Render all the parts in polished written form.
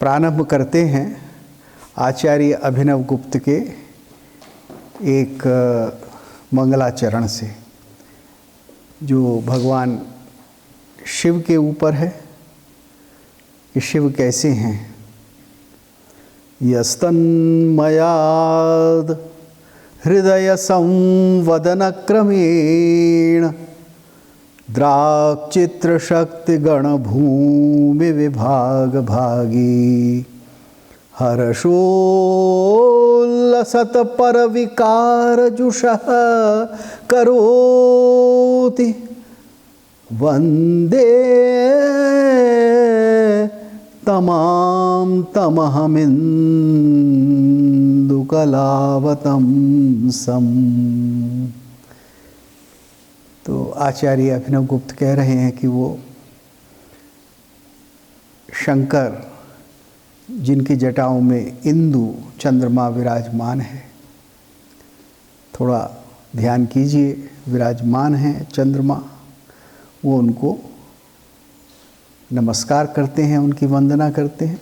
प्रारंभ करते हैं आचार्य अभिनव गुप्त के एक मंगलाचरण से, जो भगवान शिव के ऊपर है कि शिव कैसे हैं। यस्तन्मयाद हृदय संवदन क्रमेण द्राक्चित्र शक्ति गण भूमि विभाग भागी हर्षोल्लसत पर विकार जुषः करोति वंदे तमाम तमहमिन्दुकलावतंसम्। तो आचार्य अभिनव गुप्त कह रहे हैं कि वो शंकर जिनकी जटाओं में इंदु चंद्रमा विराजमान है, थोड़ा ध्यान कीजिए, विराजमान है चंद्रमा, वो उनको नमस्कार करते हैं, उनकी वंदना करते हैं।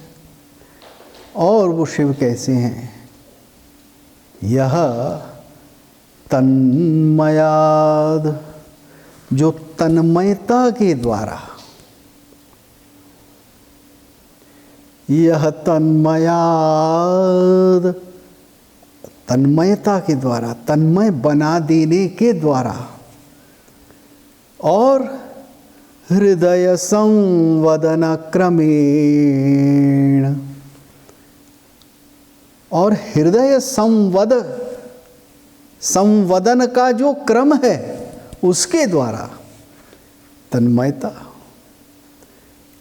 और वो शिव कैसे हैं, यह तन्मयाद, जो तन्मयता के द्वारा, यह तन्मयाद, तन्मयता के द्वारा, तन्मय बना देने के द्वारा, और हृदय संवदन क्रमेण, और हृदय संवदन का जो क्रम है उसके द्वारा तन्मयता।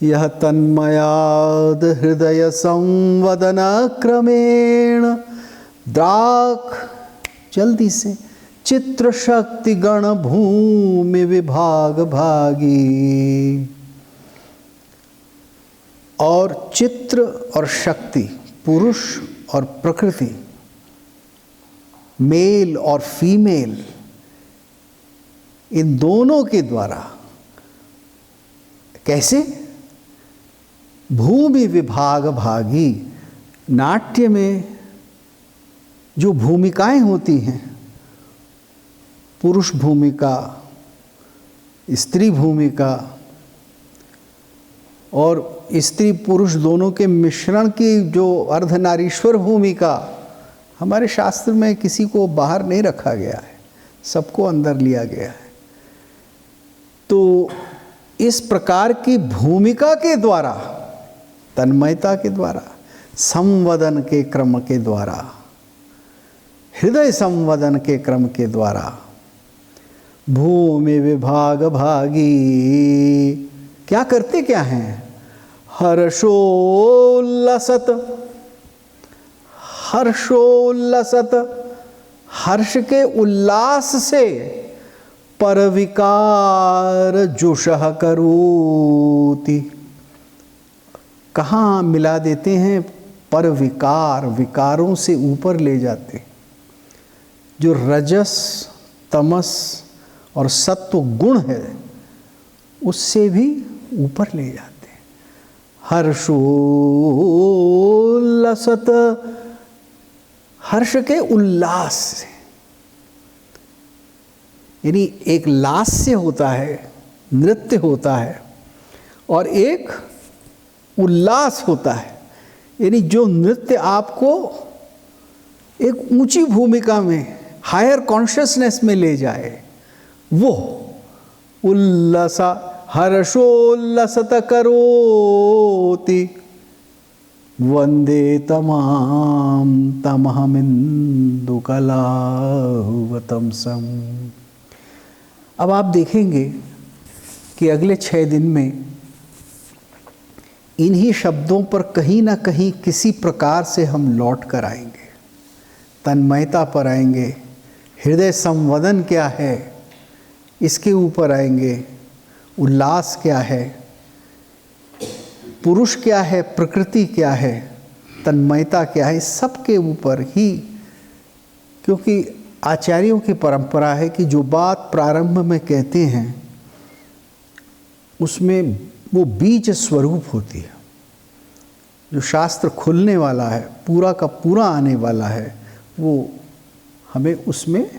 यह तन्मयाद हृदय संवदन क्रमेण द्राक, जल्दी से, चित्र शक्ति गण भूमि विभाग भागी। और चित्र और शक्ति, पुरुष और प्रकृति, मेल और फीमेल, इन दोनों के द्वारा कैसे भूमि विभाग भागी। नाट्य में जो भूमिकाएं होती हैं, पुरुष भूमिका, स्त्री भूमिका और स्त्री पुरुष दोनों के मिश्रण की जो अर्धनारीश्वर भूमिका, हमारे शास्त्र में किसी को बाहर नहीं रखा गया है, सबको अंदर लिया गया है। तो इस प्रकार की भूमिका के द्वारा, तन्मयता के द्वारा, संवदन के क्रम के द्वारा, हृदय संवदन के क्रम के द्वारा भूमि विभाग भागी क्या करते क्या हैं, हर्षोल्लसत, हर्षोल्लसत, हर्ष के उल्लास से, पर विकार जुषः करोति, कहाँ मिला देते हैं, पर विकार, विकारों से ऊपर ले जाते, जो रजस तमस और सत्व गुण है उससे भी ऊपर ले जाते हैं। हर्षोल्लसत, हर्ष के उल्लास से, यानी एक लास्य होता है, नृत्य होता है, और एक उल्लास होता है, यानी जो नृत्य आपको एक ऊंची भूमिका में, हायर कॉन्शियसनेस में ले जाए, वो उल्लसा, हर्षोल्लसत करोति वंदे तमाम तमहमिन्दुकलावतंसम्। अब आप देखेंगे कि अगले 6 दिन में इन्हीं शब्दों पर कहीं ना कहीं किसी प्रकार से हम लौट कर आएंगे, तन्मयता पर आएंगे, हृदय संवदन क्या है इसके ऊपर आएंगे, उल्लास क्या है, पुरुष क्या है, प्रकृति क्या है, तन्मयता क्या है, सबके ऊपर ही। क्योंकि आचार्यों की परंपरा है कि जो बात प्रारंभ में कहते हैं उसमें वो बीज स्वरूप होती है। जो शास्त्र खुलने वाला है, पूरा का पूरा आने वाला है, वो हमें उसमें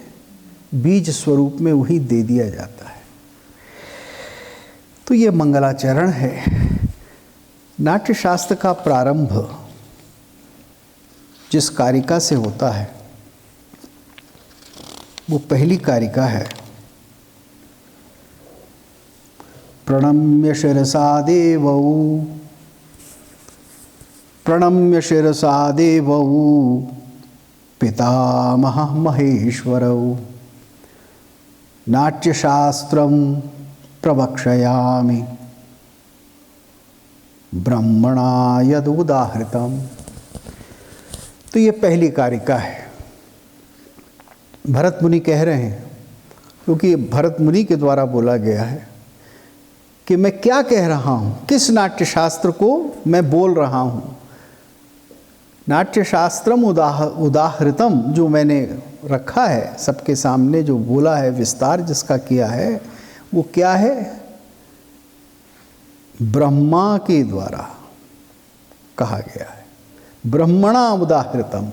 बीज स्वरूप में वही दे दिया जाता है। तो ये मंगलाचरण है। नाट्य शास्त्र का प्रारंभ जिस कारिका से होता है वो पहली कारिका है, प्रणम्य शिरसा देवौ, प्रणम्य शिरसा देवौ पितामहः महेश्वरौ नाट्यशास्त्रं प्रवक्ष्यामि ब्रह्मणा यदुदाहृतम्। तो ये पहली कारिका है। भरत मुनि कह रहे हैं, क्योंकि भरत मुनि के द्वारा बोला गया है कि मैं क्या कह रहा हूँ, किस नाट्यशास्त्र को मैं बोल रहा हूँ। नाट्यशास्त्रम उदाहृतम, जो मैंने रखा है सबके सामने, जो बोला है, विस्तार जिसका किया है, वो क्या है? ब्रह्मा के द्वारा कहा गया है। ब्रह्मणा उदाहृतम,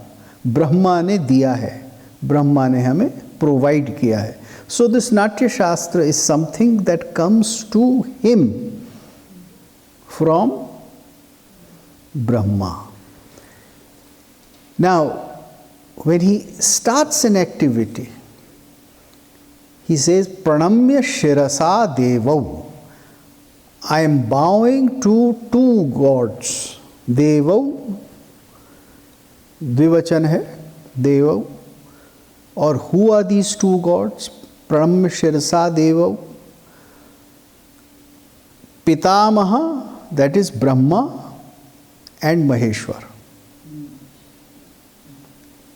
ब्रह्मा ने दिया है, ब्रह्मा ने हमें प्रोवाइड किया है। सो this Natya Shastra is something that comes to him from Brahma. Now, when he starts an activity, he says, Pranamya Shirasa Devau. I am bowing to two gods. Devau, द्विवचन है, Devau. और who are these two gods? Pranamya Shirasa Devau. Pitamaha, that is Brahma and Maheshwar.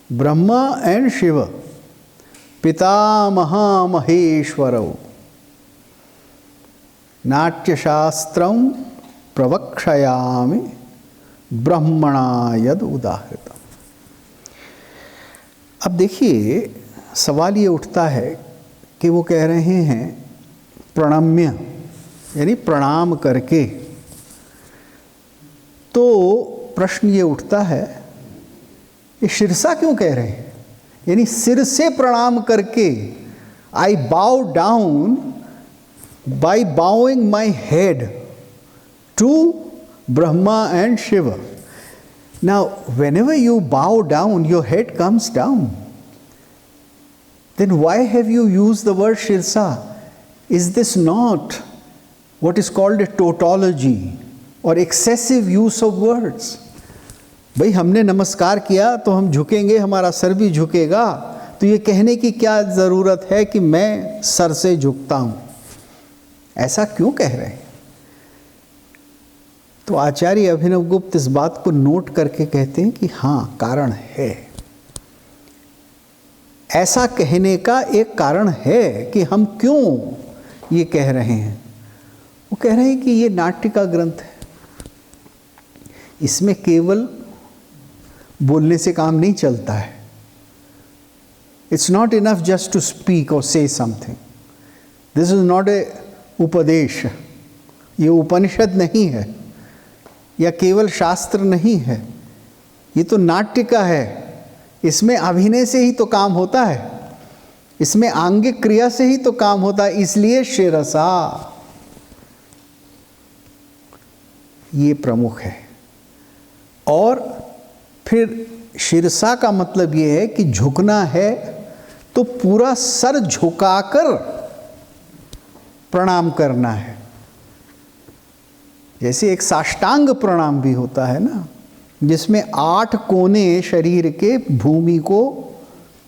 Brahma and Shiva, पितामहा महेश्वरौ नाट्यशास्त्रं प्रवक्ष्यामि ब्रह्मणा यद उदाहृतम्। अब देखिए, सवाल ये उठता है कि वो कह रहे हैं प्रणम्य, यानी प्रणाम करके। तो प्रश्न ये उठता है, ये शिरसा क्यों कह रहे हैं? यानी सिर से प्रणाम करके, I bow down by bowing my head to Brahma and Shiva. Now whenever you bow down, your head comes down. Then why have you use the word शिरसा? Is this not what is called a tautology or excessive use of words? भाई हमने नमस्कार किया तो हम झुकेंगे, हमारा sir भी झुकेगा, तो ये कहने की क्या ज़रूरत है कि मैं सर से झुकता हूँ? ऐसा क्यों कह रहे हैं? तो आचार्य अभिनवगुप्त इस बात को नोट करके कहते हैं कि हाँ, कारण है। ऐसा कहने का एक कारण है कि हम क्यों ये कह रहे हैं। वो कह रहे हैं कि ये नाट्य का ग्रंथ है, इसमें केवल बोलने से काम नहीं चलता है। It's not enough just to speak और say something. This is not a उपदेश, ये उपनिषद नहीं है या केवल शास्त्र नहीं है, ये तो नाट्य का है। इसमें अभिनय से ही तो काम होता है, इसमें आंगिक क्रिया से ही तो काम होता है। इसलिए शिरसा ये प्रमुख है। और फिर शिरसा का मतलब ये है कि झुकना है तो पूरा सर झुकाकर प्रणाम करना है। जैसे एक साष्टांग प्रणाम भी होता है ना, जिसमें 8 कोने शरीर के भूमि को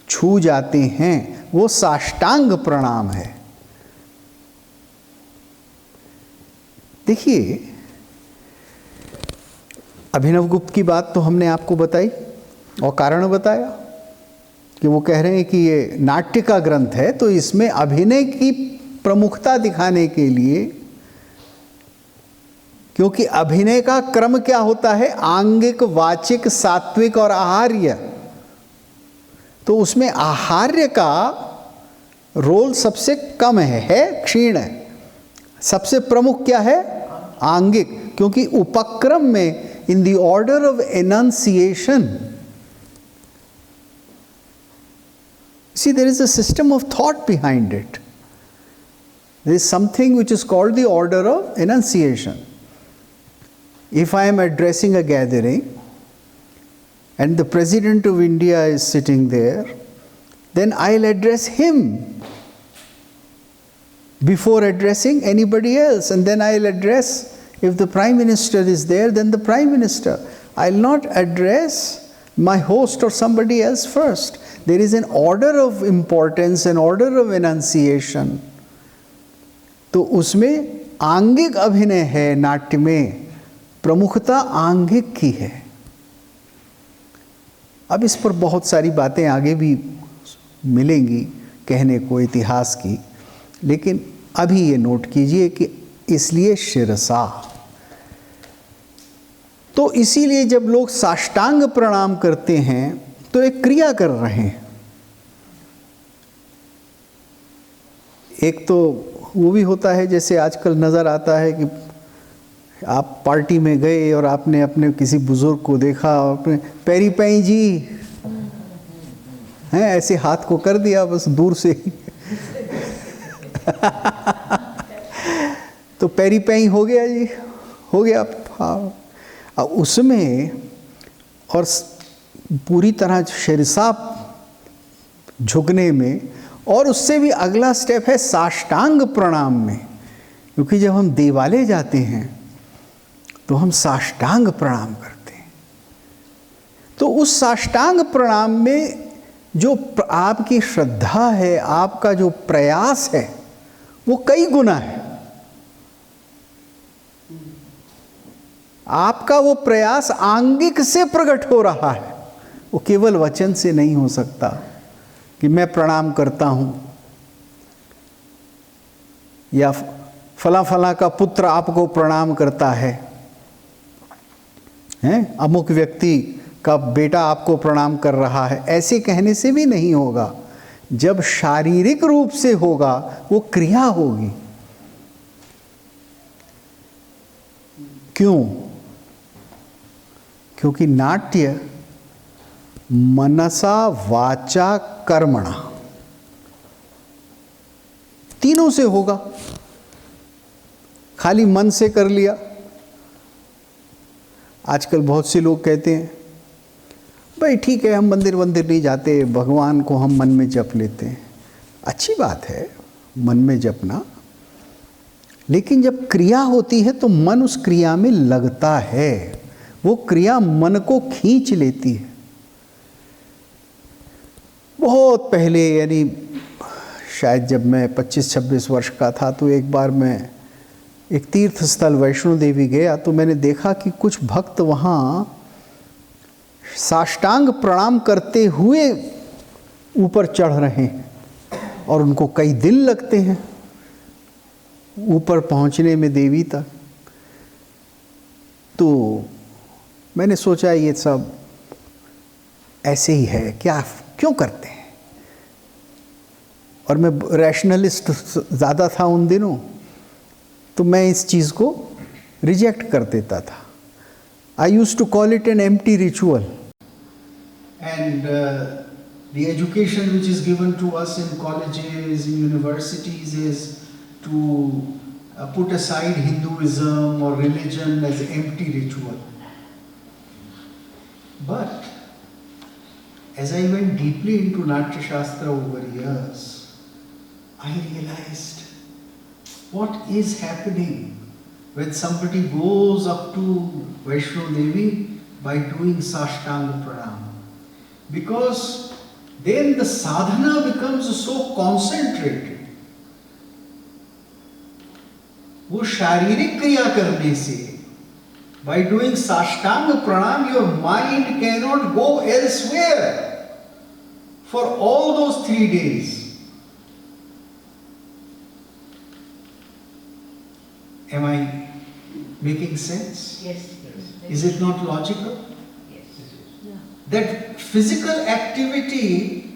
छू जाते हैं, वो साष्टांग प्रणाम है। देखिए, अभिनवगुप्त की बात तो हमने आपको बताई और कारण बताया कि वो कह रहे हैं कि ये नाट्य का ग्रंथ है, तो इसमें अभिनय की प्रमुखता दिखाने के लिए, क्योंकि अभिनय का क्रम क्या होता है? आंगिक, वाचिक, सात्विक और आहार्य। तो उसमें आहार्य का रोल सबसे कम है क्षीण है। सबसे प्रमुख क्या है? आंगिक, क्योंकि उपक्रम में in the order of enunciation. See, there is a system of thought behind it. There is something which is called the order of enunciation. If I am addressing a gathering and the President of India is sitting there, then I'll address him before addressing anybody else. And then I'll address, if the Prime Minister is there, then the Prime Minister. I'll not address my host or somebody else first. There is an order of importance, an order of enunciation. तो उसमें आंगिक अभिनय है, नाट्य में प्रमुखता आंगिक की है। अब इस पर बहुत सारी बातें आगे भी मिलेंगी कहने को इतिहास की, लेकिन अभी ये नोट कीजिए कि इसलिए शिरसा। तो इसीलिए जब लोग साष्टांग प्रणाम करते हैं तो एक क्रिया कर रहे हैं। एक तो वो भी होता है, जैसे आजकल नज़र आता है कि आप पार्टी में गए और आपने अपने किसी बुजुर्ग को देखा और अपने पैरी पैं जी हैं ऐसे हाथ को कर दिया बस दूर से ही तो पैरी पैं हो गया जी, हो गया। हाँ, उसमें और पूरी तरह शिरसा झुकने में, और उससे भी अगला स्टेप है साष्टांग प्रणाम में, क्योंकि जब हम देवालय जाते हैं तो हम साष्टांग प्रणाम करते हैं। तो उस साष्टांग प्रणाम में जो आपकी श्रद्धा है, आपका जो प्रयास है, वो कई गुना है। आपका वो प्रयास आंगिक से प्रकट हो रहा है, वो केवल वचन से नहीं हो सकता कि मैं प्रणाम करता हूं या फला फला का पुत्र आपको प्रणाम करता है, अमुक व्यक्ति का बेटा आपको प्रणाम कर रहा है, ऐसे कहने से भी नहीं होगा। जब शारीरिक रूप से होगा वो क्रिया होगी। क्यों? क्योंकि नाट्य मनसा वाचा कर्मणा तीनों से होगा। खाली मन से कर लिया, आजकल बहुत से लोग कहते हैं भाई ठीक है हम मंदिर नहीं जाते, भगवान को हम मन में जप लेते हैं। अच्छी बात है मन में जपना, लेकिन जब क्रिया होती है तो मन उस क्रिया में लगता है, वो क्रिया मन को खींच लेती है। बहुत पहले, यानी शायद जब मैं 25-26 वर्ष का था, तो एक बार मैं एक तीर्थ स्थल वैष्णो देवी गया, तो मैंने देखा कि कुछ भक्त वहाँ साष्टांग प्रणाम करते हुए ऊपर चढ़ रहे हैं और उनको कई दिन लगते हैं ऊपर पहुँचने में देवी तक। तो मैंने सोचा ये सब ऐसे ही है क्या, क्यों करते हैं? और मैं रैशनलिस्ट ज़्यादा था उन दिनों, तो मैं इस चीज़ को रिजेक्ट कर देता था। I used to call it an empty ritual. And the education which is given to us in colleges, in universities, is to put aside Hinduism or religion as empty ritual. But as I went deeply into Natya Shastra over years, I realized what is happening when somebody goes up to Vaishno Devi by doing Sashtanga Pranam. Because then the sadhana becomes so concentrated. वो शारीरिक क्रिया करने से, by doing Sashtanga Pranam, your mind cannot go elsewhere for all those 3 days. Am I making sense? Yes. Is it not logical? Yes. That physical activity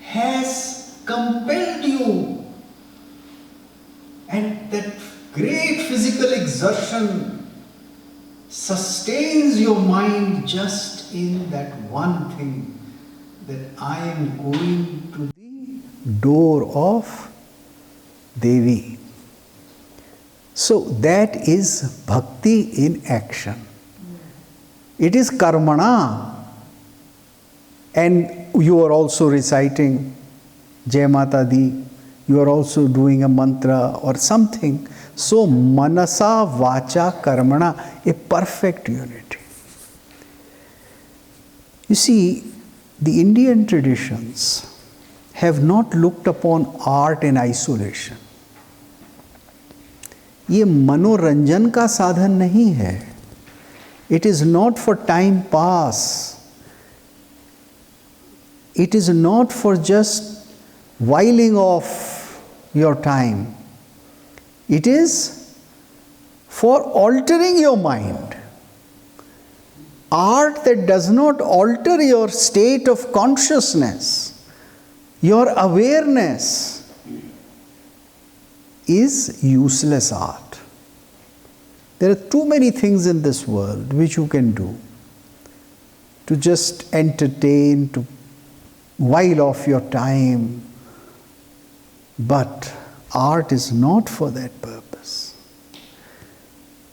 has compelled you, and that great physical exertion sustains your mind just in that one thing, that I am going to the door of Devi. So that is bhakti in action. It is karmana. And you are also reciting Jai Mata Di, you are also doing a mantra or something. So manasa, vacha, karmana, a perfect unity. You see, the Indian traditions have not looked upon art in isolation. ये मनोरंजन का साधन नहीं है. It is not for time pass. It is not for just whiling off your time. It is for altering your mind. Art that does not alter your state of consciousness, your awareness, is useless art. There are too many things in this world which you can do to just entertain, to while off your time, but art is not for that purpose.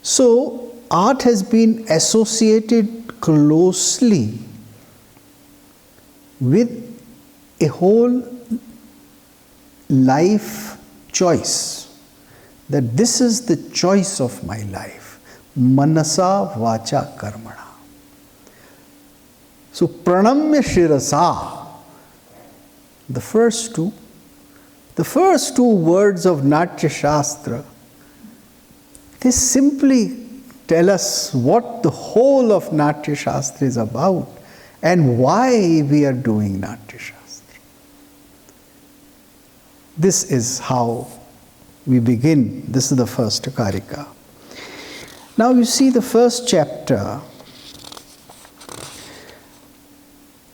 So art has been associated closely with a whole life choice, that this is the choice of my life, manasa vacha karmana. So pranamya shirasa, the first two words of Natya Shastra, they simply tell us what the whole of Natya Shastra is about and why we are doing Natya Shastra. This is how we begin. This is the first Karika. Now you see, the first chapter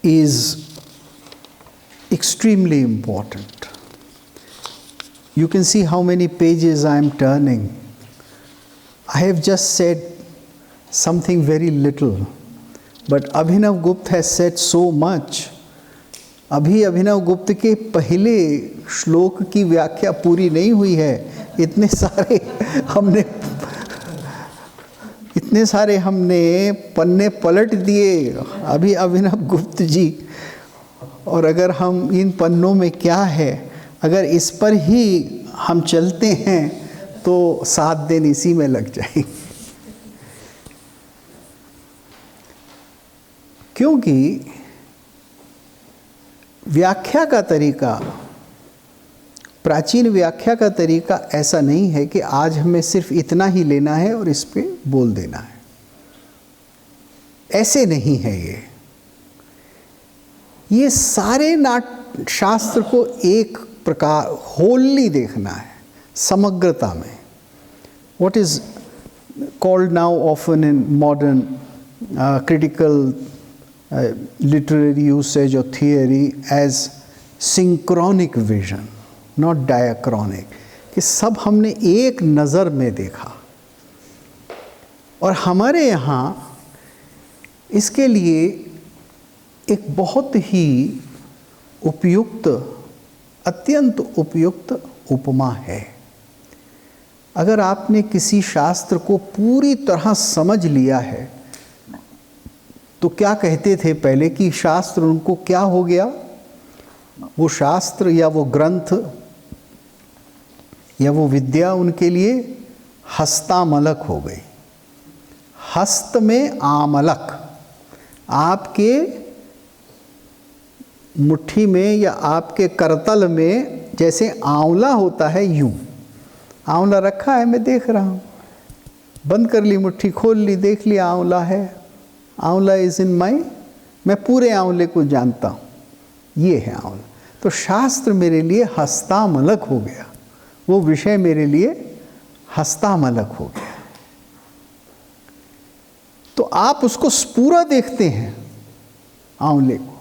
is extremely important. You can see how many pages I am turning. I have just said something very little, but Abhinav Gupta has said so much. अभी अभिनव गुप्त के पहले श्लोक की व्याख्या पूरी नहीं हुई है. इतने सारे हमने पन्ने पलट दिए अभी अभिनव गुप्त जी. और अगर हम इन पन्नों में क्या है, अगर इस पर ही हम चलते हैं तो 7 दिन इसी में लग जाएंगे. क्योंकि व्याख्या का तरीका, प्राचीन व्याख्या का तरीका ऐसा नहीं है कि आज हमें सिर्फ इतना ही लेना है और इस पे बोल देना है. ऐसे नहीं है ये सारे शास्त्र को एक प्रकार होली देखना है, समग्रता में. What is called now often in modern critical literary usage or theory as synchronic vision, not diachronic, कि सब हमने एक नज़र में देखा. और हमारे यहाँ इसके लिए एक बहुत ही उपयुक्त, अत्यंत उपयुक्त उपमा है. अगर आपने किसी शास्त्र को पूरी तरह समझ लिया है तो क्या कहते थे पहले कि शास्त्र उनको क्या हो गया, वो शास्त्र या वो ग्रंथ या वो विद्या उनके लिए हस्तामलक हो गई. हस्त में आमलक, आपके मुट्ठी में या आपके करतल में जैसे आंवला होता है, यूं आंवला रखा है, मैं देख रहा हूँ, बंद कर ली मुट्ठी, खोल ली, देख लिया आंवला है, आंवला इज इन माई, मैं पूरे आंवले को जानता हूँ, ये है आंवला. तो शास्त्र मेरे लिए हस्तामलक हो गया, वो विषय मेरे लिए हस्तामलक हो गया. तो आप उसको पूरा देखते हैं आंवले को.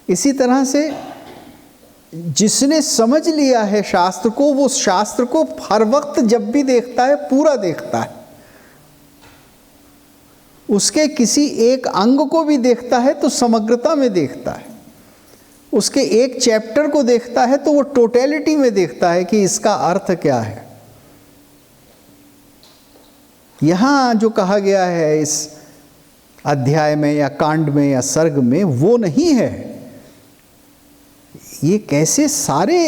इसी तरह से जिसने समझ लिया है शास्त्र को, वो शास्त्र को हर वक्त जब भी देखता है पूरा देखता है. उसके किसी एक अंग को भी देखता है तो समग्रता में देखता है, उसके एक चैप्टर को देखता है तो वो टोटलिटी में देखता है कि इसका अर्थ क्या है। यहाँ जो कहा गया है इस अध्याय में या कांड में या सर्ग में वो नहीं है। ये कैसे सारे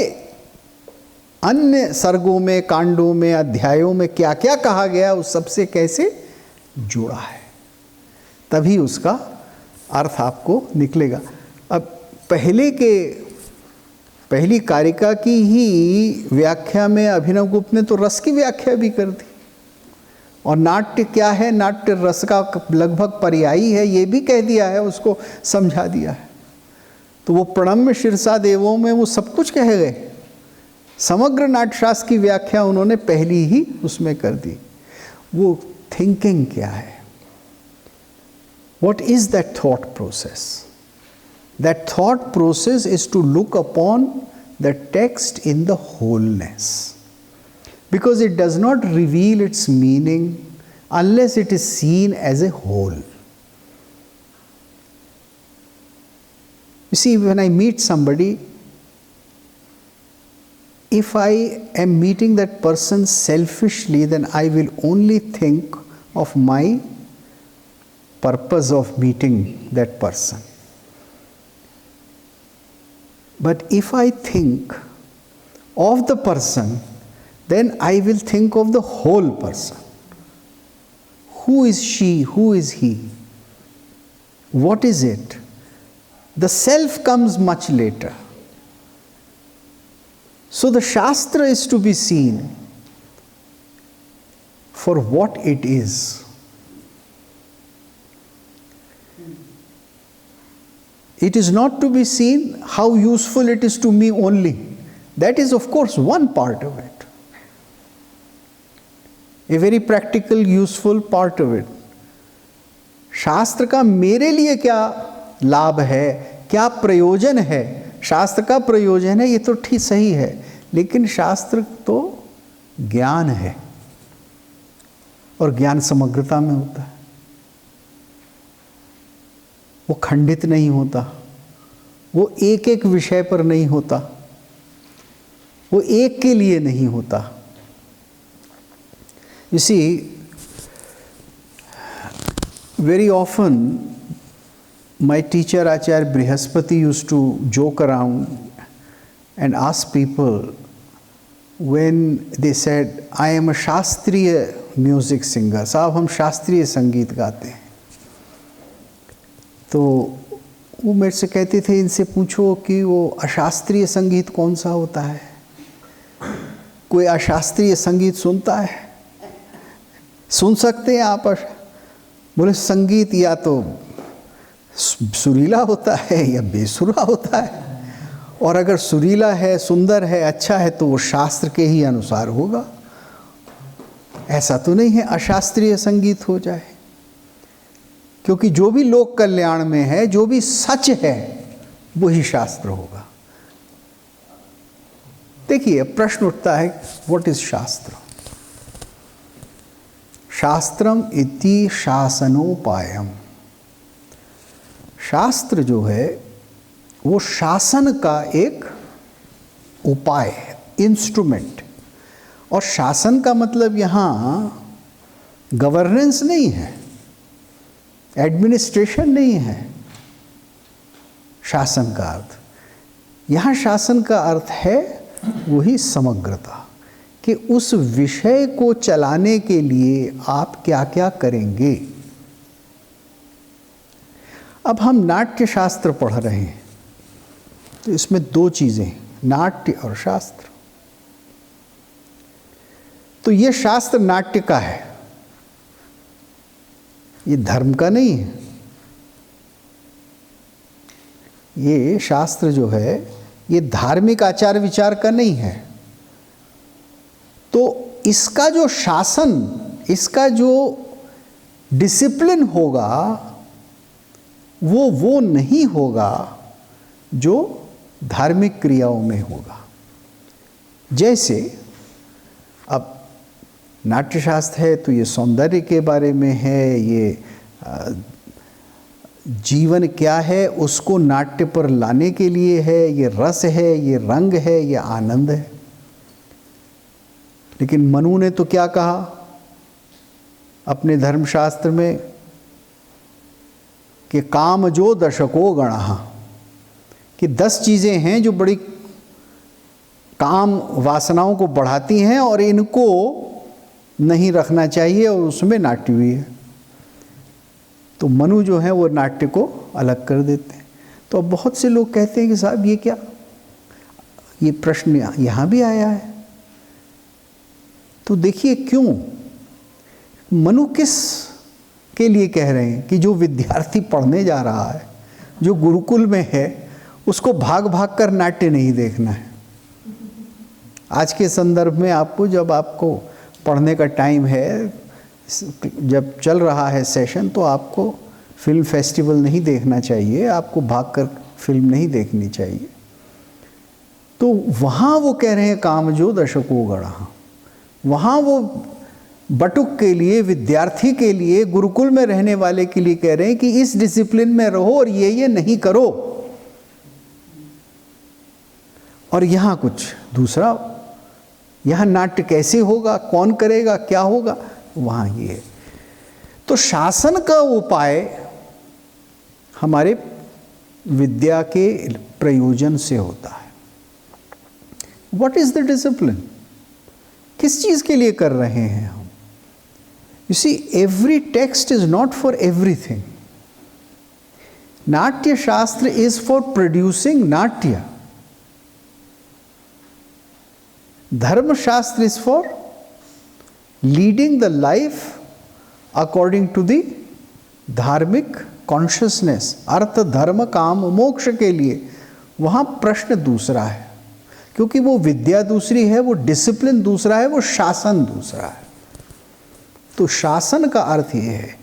अन्य सर्गों में, कांडों में, अध्यायों में क्या क्या कहा गया उस सबसे कैसे जुड़ा है, तभी उसका अर्थ आपको निकलेगा। अब पहली कारिका की ही व्याख्या में अभिनव गुप्त ने तो रस की व्याख्या भी कर दी, और नाट्य क्या है, नाट्य रस का लगभग पर्यायी है ये भी कह दिया है, उसको समझा दिया है। तो वो प्रणम्य शीर्षा देवों में वो सब कुछ कह गए। समग्र नाट्यशास्त्र की व्याख्या उन्होंने पहली ही उसमें कर दी। वो थिंकिंग क्या है, what is that thought process? That thought process is to look upon the text in the wholeness, because it does not reveal its meaning unless it is seen as a whole. You see, when I meet somebody, if I am meeting that person selfishly, then I will only think of my purpose of meeting that person. But if I think of the person, then I will think of the whole person. Who is she? Who is he? What is it? The self comes much later. So the Shastra is to be seen for what it is. It is not to be seen how useful it is to me only. That is, of course, one part of it. A very practical, useful part of it. शास्त्र का मेरे लिए क्या लाभ है, क्या प्रयोजन है, शास्त्र का प्रयोजन है, ये तो ठीक सही है, लेकिन शास्त्र तो ज्ञान है और ज्ञान समग्रता में होता है। वो खंडित नहीं होता, वो एक एक विषय पर नहीं होता, वो एक के लिए नहीं होता। You see, very often my teacher Acharya Brihaspati used to joke around and ask people when they said, I am a शास्त्रीय म्यूजिक सिंगर, साहब हम शास्त्रीय संगीत गाते हैं। तो वो मेरे से कहते थे, इनसे पूछो कि वो अशास्त्रीय संगीत कौन सा होता है, कोई अशास्त्रीय संगीत सुनता है? सुन सकते हैं आप? बोले संगीत या तो सुरीला होता है या बेसुरा होता है, और अगर सुरीला है, सुंदर है, अच्छा है तो वो शास्त्र के ही अनुसार होगा। ऐसा तो नहीं है अशास्त्रीय संगीत हो जाए, क्योंकि जो भी लोक कल्याण में है, जो भी सच है, वही शास्त्र होगा। देखिए प्रश्न उठता है, व्हाट इज शास्त्र? शास्त्रम इति शासनोपायम। शास्त्र जो है वो शासन का एक उपाय है, इंस्ट्रूमेंट। और शासन का मतलब यहाँ गवर्नेंस नहीं है, एडमिनिस्ट्रेशन नहीं है। शासन का अर्थ, यहाँ शासन का अर्थ है वही समग्रता, कि उस विषय को चलाने के लिए आप क्या क्या करेंगे। अब हम नाट्य शास्त्र पढ़ रहे हैं, तो इसमें दो चीज़ें, नाट्य और शास्त्र। तो ये शास्त्र नाट्य का है, ये धर्म का नहीं है। ये शास्त्र जो है ये धार्मिक आचार विचार का नहीं है। तो इसका जो शासन, इसका जो डिसिप्लिन होगा वो नहीं होगा जो धार्मिक क्रियाओं में होगा। जैसे अब नाट्यशास्त्र है तो ये सौंदर्य के बारे में है, ये जीवन क्या है उसको नाट्य पर लाने के लिए है, ये रस है, ये रंग है, ये आनंद है। लेकिन मनु ने तो क्या कहा अपने धर्मशास्त्र में कि काम जो दशको गणः, कि 10 चीज़ें हैं जो बड़ी काम वासनाओं को बढ़ाती हैं और इनको नहीं रखना चाहिए, और उसमें नाट्य भी है। तो मनु जो है वो नाट्य को अलग कर देते हैं। तो अब बहुत से लोग कहते हैं कि साहब ये क्या, ये प्रश्न यहाँ भी आया है। तो देखिए क्यों मनु किस के लिए कह रहे हैं कि जो विद्यार्थी पढ़ने जा रहा है, जो गुरुकुल में है, उसको भाग भाग कर नाट्य नहीं देखना है। आज के संदर्भ में आपको, जब आपको पढ़ने का टाइम है, जब चल रहा है सेशन, तो आपको फिल्म फेस्टिवल नहीं देखना चाहिए, आपको भागकर फिल्म नहीं देखनी चाहिए। तो वहाँ वो कह रहे हैं काम जो दशको गणः, वहाँ वो बटुक के लिए, विद्यार्थी के लिए, गुरुकुल में रहने वाले के लिए कह रहे हैं कि इस डिसिप्लिन में रहो और ये नहीं करो। और यहाँ कुछ दूसरा, यहाँ नाट्य कैसे होगा, कौन करेगा, क्या होगा, वहाँ ये। तो शासन का उपाय हमारे विद्या के प्रयोजन से होता है। व्हाट इज द डिसिप्लिन, किस चीज के लिए कर रहे हैं हम? You see, every text is not for everything. Natya Shastra is for producing नाट्य, धर्मशास्त्र is for leading the life according to the धार्मिक कॉन्शियसनेस, अर्थ धर्म काम मोक्ष के लिए। वहाँ प्रश्न दूसरा है, क्योंकि वो विद्या दूसरी है, वो डिसिप्लिन दूसरा है, वो शासन दूसरा है। तो शासन का अर्थ ये है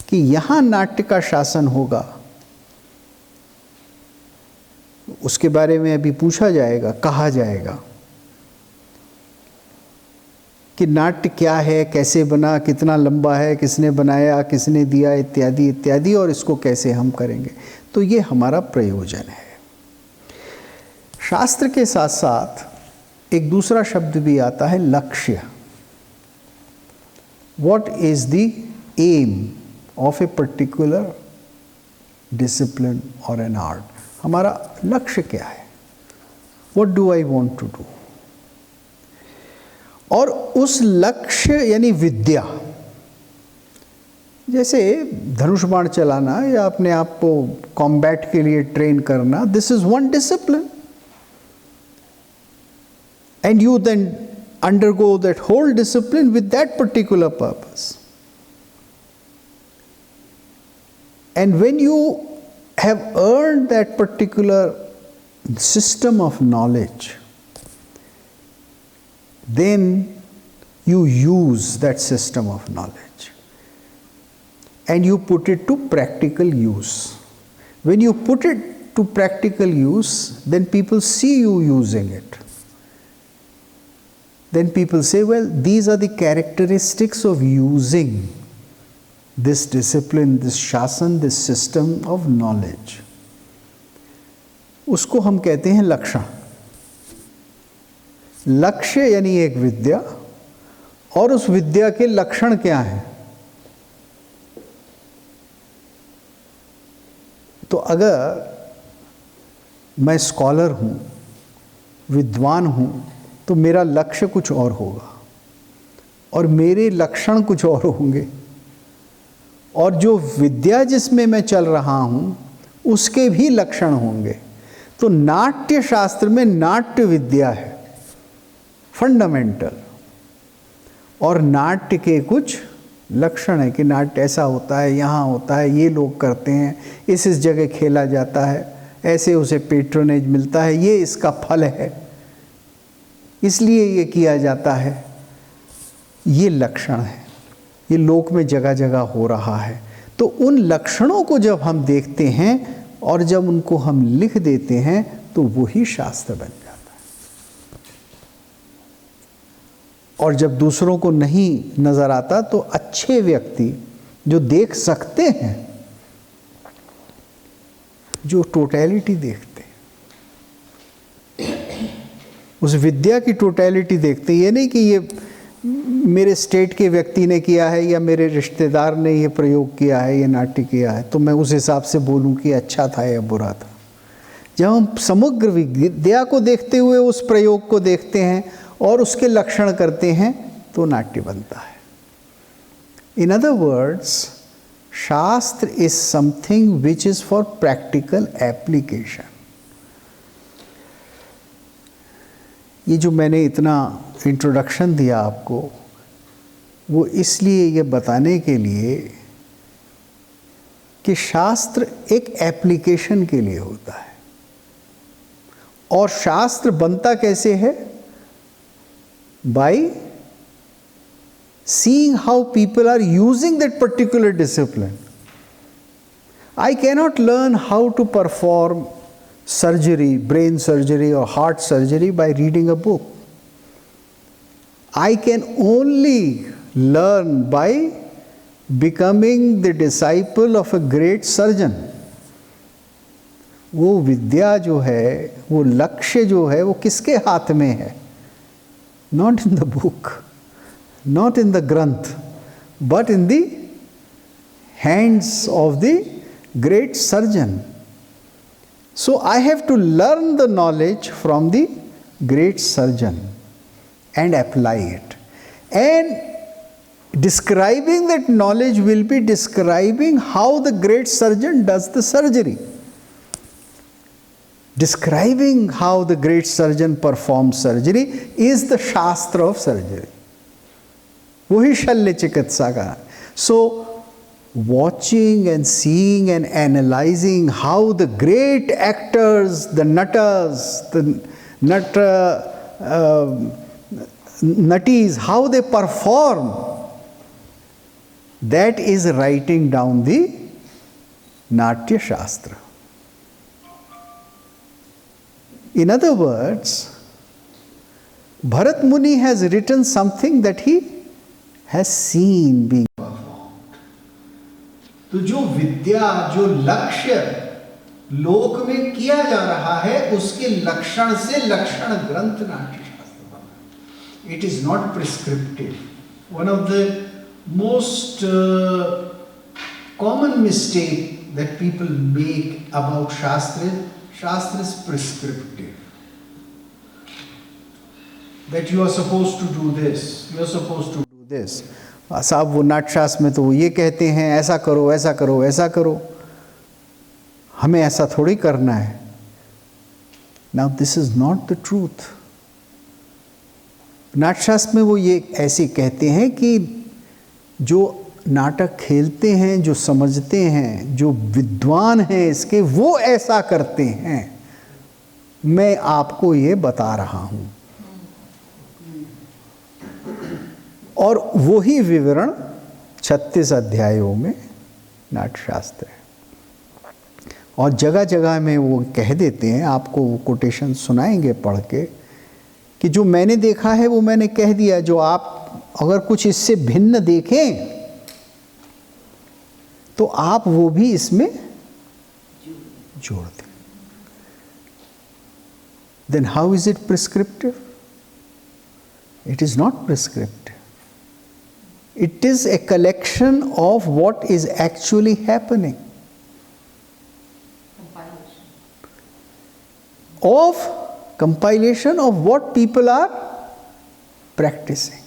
कि यहाँ नाट्य का शासन होगा, उसके बारे में अभी पूछा जाएगा, कहा जाएगा कि नाट्य क्या है, कैसे बना, कितना लंबा है, किसने बनाया, किसने दिया, इत्यादि इत्यादि, और इसको कैसे हम करेंगे। तो ये हमारा प्रयोजन है। शास्त्र के साथ साथ एक दूसरा शब्द भी आता है, लक्ष्य। What is the aim of a particular discipline और एन आर्ट, हमारा लक्ष्य क्या है, what do I want to do. और उस लक्ष्य यानी विद्या, जैसे धनुष बाण चलाना या अपने आप को कॉम्बैट के लिए ट्रेन करना, this is one discipline, and you then undergo that whole discipline with that particular purpose. And when you have earned that particular system of knowledge, then you use that system of knowledge and you put it to practical use. When you put it to practical use, then people see you using it. Then people say, well, these are the characteristics of using this discipline, this shasan, this system of knowledge. उसको हम कहते हैं लक्षण। लक्ष्य यानी एक विद्या, और उस विद्या के लक्षण क्या हैं। तो अगर मैं स्कॉलर हूं, विद्वान हूं, तो मेरा लक्ष्य कुछ और होगा और मेरे लक्षण कुछ और होंगे, और जो विद्या जिसमें मैं चल रहा हूं उसके भी लक्षण होंगे। तो नाट्य शास्त्र में नाट्य विद्या है फंडामेंटल, और नाट्य के कुछ लक्षण है कि नाट्य ऐसा होता है, यहाँ होता है, ये लोग करते हैं, इस जगह खेला जाता है, ऐसे उसे पेट्रोनेज मिलता है, ये इसका फल है, इसलिए ये किया जाता है। ये लक्षण है, ये लोक में जगह जगह हो रहा है। तो उन लक्षणों को जब हम देखते हैं और जब उनको हम लिख देते हैं तो वही शास्त्र बन जाता है। और जब दूसरों को नहीं नज़र आता तो अच्छे व्यक्ति जो देख सकते हैं, जो टोटैलिटी देखते हैं, उस विद्या की टोटैलिटी देखते हैं। ये नहीं कि ये मेरे स्टेट के व्यक्ति ने किया है या मेरे रिश्तेदार ने ये प्रयोग किया है, ये नाट्य किया है, तो मैं उस हिसाब से बोलूं कि अच्छा था या बुरा था। जब हम समग्र विद्या को देखते हुए उस प्रयोग को देखते हैं और उसके लक्षण करते हैं तो नाट्य बनता है। इन अदर वर्ड्स, शास्त्र is something which is for practical application. ये जो मैंने इतना इंट्रोडक्शन दिया आपको, वो इसलिए ये बताने के लिए कि शास्त्र एक एप्लीकेशन के लिए होता है। और शास्त्र बनता कैसे है? By seeing how people are using that particular discipline. I cannot learn how to perform surgery, brain surgery or heart surgery by reading a book. I can only learn by becoming the disciple of a great surgeon. वो विद्या जो है, वो लक्ष्य जो है, वो किसके हाथ में है? Not in the book, not in the granth, but in the hands of the great surgeon. So I have to learn the knowledge from the great surgeon and apply it. And describing that knowledge will be describing how the great surgeon does the surgery. Describing how the great surgeon performs surgery is the Shastra of surgery. वही शल्य चिकित्सा का. So, watching and seeing and analyzing how the great actors, the natties, how they perform, that is writing down the Natya Shastra. In other words, Bharat Muni has written something that he has seen being performed. तो जो विद्या, जो लक्ष्य लोक में किया जा रहा है, उसके लक्षण से लक्षण ग्रंथ नाट्य शास्त्र बना. It is not prescriptive. One of the most common mistake that people make about Shastra is prescriptive. That you are supposed to do this, you are supposed to do this. साहब वो नाट्यशास्त्र में तो वो ये कहते हैं, ऐसा करो, ऐसा करो, ऐसा करो, हमें ऐसा थोड़ी करना है. Now this is not the truth. Natyashastra में वो ये ऐसे कहते हैं कि जो नाटक खेलते हैं, जो समझते हैं, जो विद्वान हैं इसके, वो ऐसा करते हैं. मैं आपको ये बता रहा हूं. और वही विवरण 36 अध्यायों में नाट्यशास्त्र है. और जगह जगह में वो कह देते हैं, आपको वो कोटेशन सुनाएंगे पढ़ के, कि जो मैंने देखा है वो मैंने कह दिया, जो आप अगर कुछ इससे भिन्न देखें तो आप वो भी इसमें जोड़ दें. Then how is it prescriptive? It is not prescriptive. It is a collection of what is actually happening. Compilation of what people are practicing.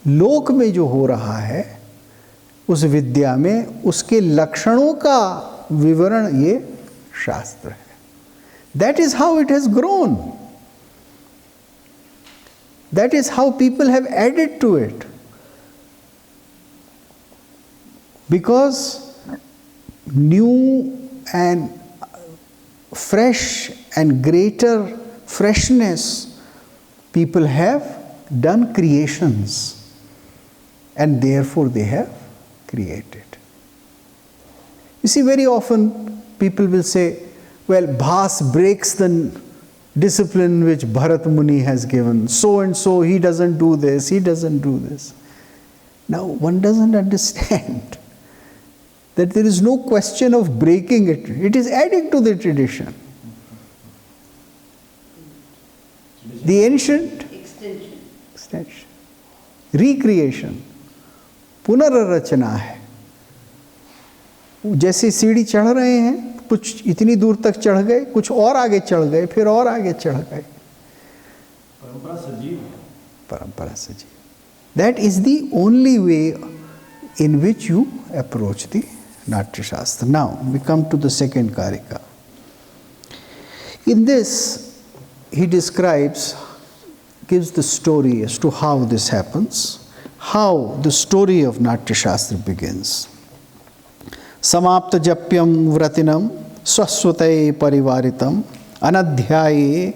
लोक में जो हो रहा है उस विद्या में, उसके लक्षणों का विवरण ये शास्त्र है. That is how it has grown. That is how people have added to it. Because new and fresh and greater freshness, people have done creations and therefore they have created. You see, very often people will say, well, Bhas breaks the discipline which Bharat Muni has given. So and so, he doesn't do this, he doesn't do this. Now one doesn't understand that there is no question of breaking it. It is adding to the tradition. The ancient extension, recreation, पुनर्रचना है. जैसे सीढ़ी चढ़ रहे हैं, कुछ इतनी दूर तक चढ़ गए, कुछ और आगे चढ़ गए, फिर और आगे चढ़ गए. परंपरा सजीव. That is the only way in which you approach the Natya Shastra. Now we come to the second Karika. In this, he gives the story as to how this happens, how the story of Natya Shastra begins. Samapta japyam vratinam swaswataye parivaritam anadhyaye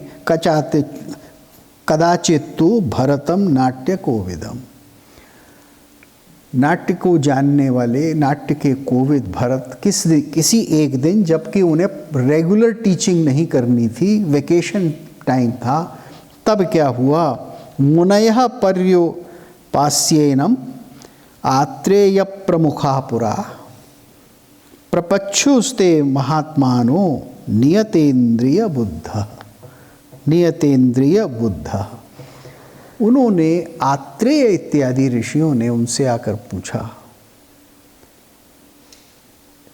कदाचित्तु भरतम नाट्य कोविदम. नाट्य को जानने वाले, नाट्य के कोविद भरत किसी एक दिन, जबकि उन्हें रेगुलर टीचिंग नहीं करनी थी, वेकेशन टाइम था, तब क्या हुआ, मुनयः पर्योपास्येनम आत्रेय प्रमुखा पुरा प्रपच्छुस्ते महात्मानो नियतेन्द्रिय बुद्ध. उन्होंने, आत्रेय इत्यादि ऋषियों ने उनसे आकर पूछा,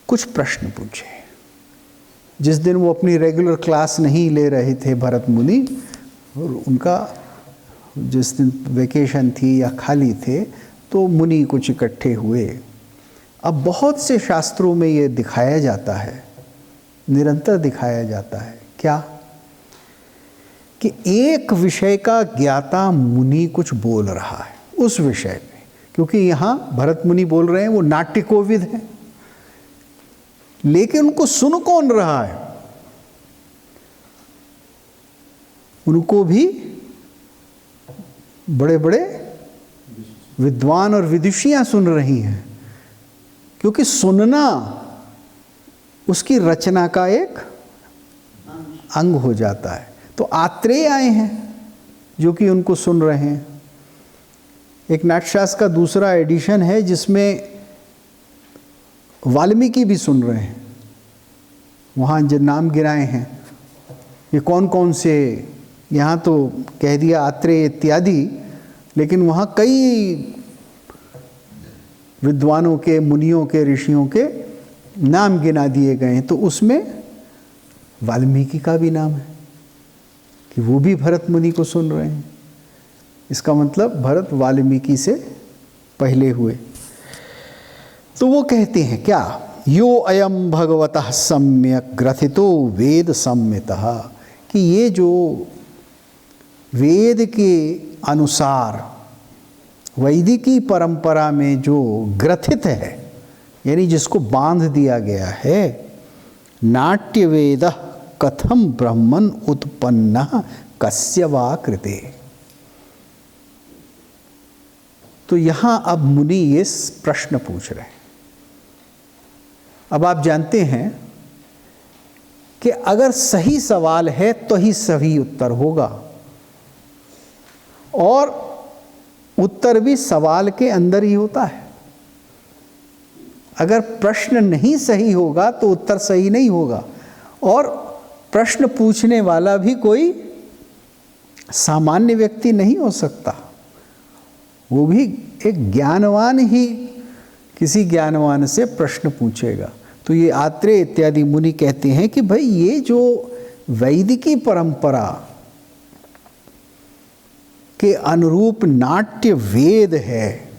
कुछ प्रश्न पूछे. जिस दिन वो अपनी रेगुलर क्लास नहीं ले रहे थे भरत मुनि, और उनका जिस दिन वेकेशन थी या खाली थे, तो मुनि कुछ इकट्ठे हुए. अब बहुत से शास्त्रों में ये दिखाया जाता है, निरंतर दिखाया जाता है, क्या कि एक विषय का ज्ञाता मुनि कुछ बोल रहा है उस विषय में. क्योंकि यहाँ भरत मुनि बोल रहे हैं, वो नाट्य कोविद हैं, लेकिन उनको सुन कौन रहा है? उनको भी बड़े बड़े विद्वान और विदुषियां सुन रही हैं, क्योंकि सुनना उसकी रचना का एक अंग हो जाता है. तो आत्रेय आए हैं जो कि उनको सुन रहे हैं. एक नाट्यशास्त्र का दूसरा एडिशन है जिसमें वाल्मीकि भी सुन रहे हैं. वहाँ जो नाम गिराए हैं, ये कौन कौन से, यहाँ तो कह दिया आत्रेय इत्यादि, लेकिन वहाँ कई विद्वानों के, मुनियों के, ऋषियों के नाम गिना दिए गए हैं. तो उसमें वाल्मीकि का भी नाम है कि वो भी भरत मुनि को सुन रहे हैं. इसका मतलब भरत वाल्मीकि से पहले हुए. तो वो कहते हैं क्या, यो अयम भगवतः सम्यक ग्रथितो वेद सम्मितः, कि ये जो वेद के अनुसार वैदिकी परंपरा में जो ग्रथित है, यानी जिसको बांध दिया गया है, नाट्य वेद कथम ब्रह्मन उत्पन्न कस्य वा कृते. तो यहां अब मुनि ये प्रश्न पूछ रहे हैं. अब आप जानते हैं कि अगर सही सवाल है तो ही सही उत्तर होगा, और उत्तर भी सवाल के अंदर ही होता है. अगर प्रश्न नहीं सही होगा तो उत्तर सही नहीं होगा, और प्रश्न पूछने वाला भी कोई सामान्य व्यक्ति नहीं हो सकता, वो भी एक ज्ञानवान ही किसी ज्ञानवान से प्रश्न पूछेगा. तो ये आत्रेय इत्यादि मुनि कहते हैं कि भाई ये जो वैदिकी परंपरा के अनुरूप नाट्य वेद है,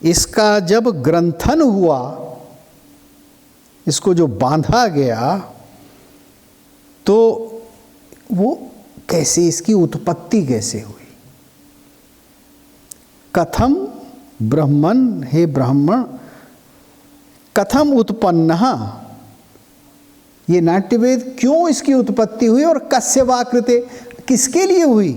इसका जब ग्रंथन हुआ, इसको जो बांधा गया, तो वो कैसे, इसकी उत्पत्ति कैसे हुई. कथम ब्रह्मन, हे ब्राह्मण, कथम उत्पन्न, ये नाट्यवेद क्यों इसकी उत्पत्ति हुई, और कस्य वा कृते, किसके लिए हुई,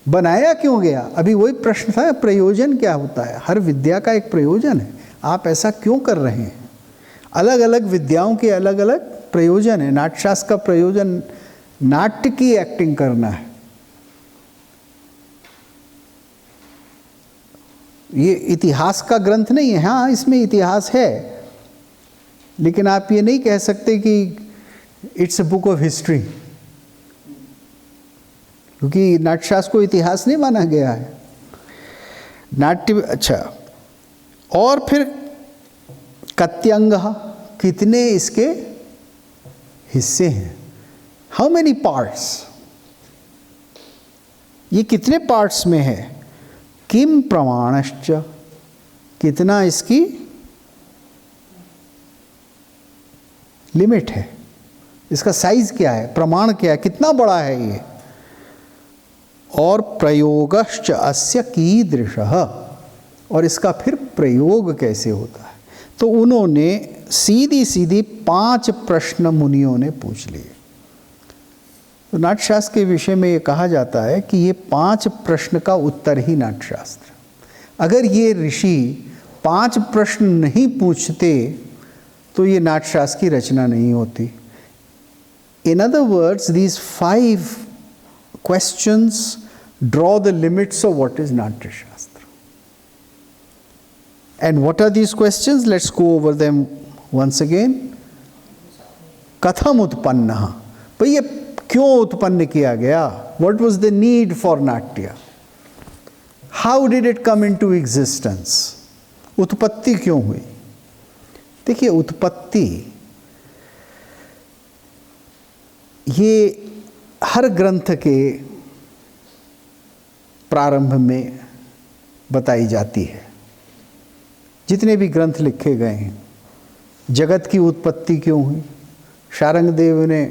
बनाया क्यों गया. अभी वही प्रश्न था, प्रयोजन क्या होता है. हर विद्या का एक प्रयोजन है. आप ऐसा क्यों कर रहे हैं. अलग अलग विद्याओं के अलग अलग प्रयोजन है. नाट्यशास्त्र का प्रयोजन नाट्य की एक्टिंग करना है. ये इतिहास का ग्रंथ नहीं है। हाँ, इसमें इतिहास है, लेकिन आप ये नहीं कह सकते कि it's a book of history, क्योंकि नाट्यशास्त्र को इतिहास नहीं माना गया है। नाट्य, अच्छा, और फिर कत्यंग, कितने इसके हिस्से हैं, हाउ मेनी पार्ट्स, ये कितने पार्ट्स में है। किम प्रमाणश्च, कितना इसकी लिमिट है, इसका साइज क्या है, प्रमाण क्या है, कितना बड़ा है ये। और प्रयोगश्च अस्य कीदृशः, और इसका फिर प्रयोग कैसे होता है। तो उन्होंने सीधी सीधी 5 प्रश्न मुनियों ने पूछ लिए। तो नाट्यशास्त्र के विषय में ये कहा जाता है कि ये 5 प्रश्न का उत्तर ही नाट्यशास्त्र। अगर ये ऋषि 5 प्रश्न नहीं पूछते तो ये नाट्यशास्त्र की रचना नहीं होती। In other words, these 5 questions draw the limits of what is Natya Shastra. And what are these questions? Let's go over them once again. कथम उत्पन्न, भाई ये क्यों उत्पन्न किया गया? What was the need for Natya? How did it come into existence? उत्पत्ति क्यों हुई? देखिए, उत्पत्ति ये हर ग्रंथ के प्रारंभ में बताई जाती है। जितने भी ग्रंथ लिखे गए हैं, जगत की उत्पत्ति क्यों हुई? शारंगदेव ने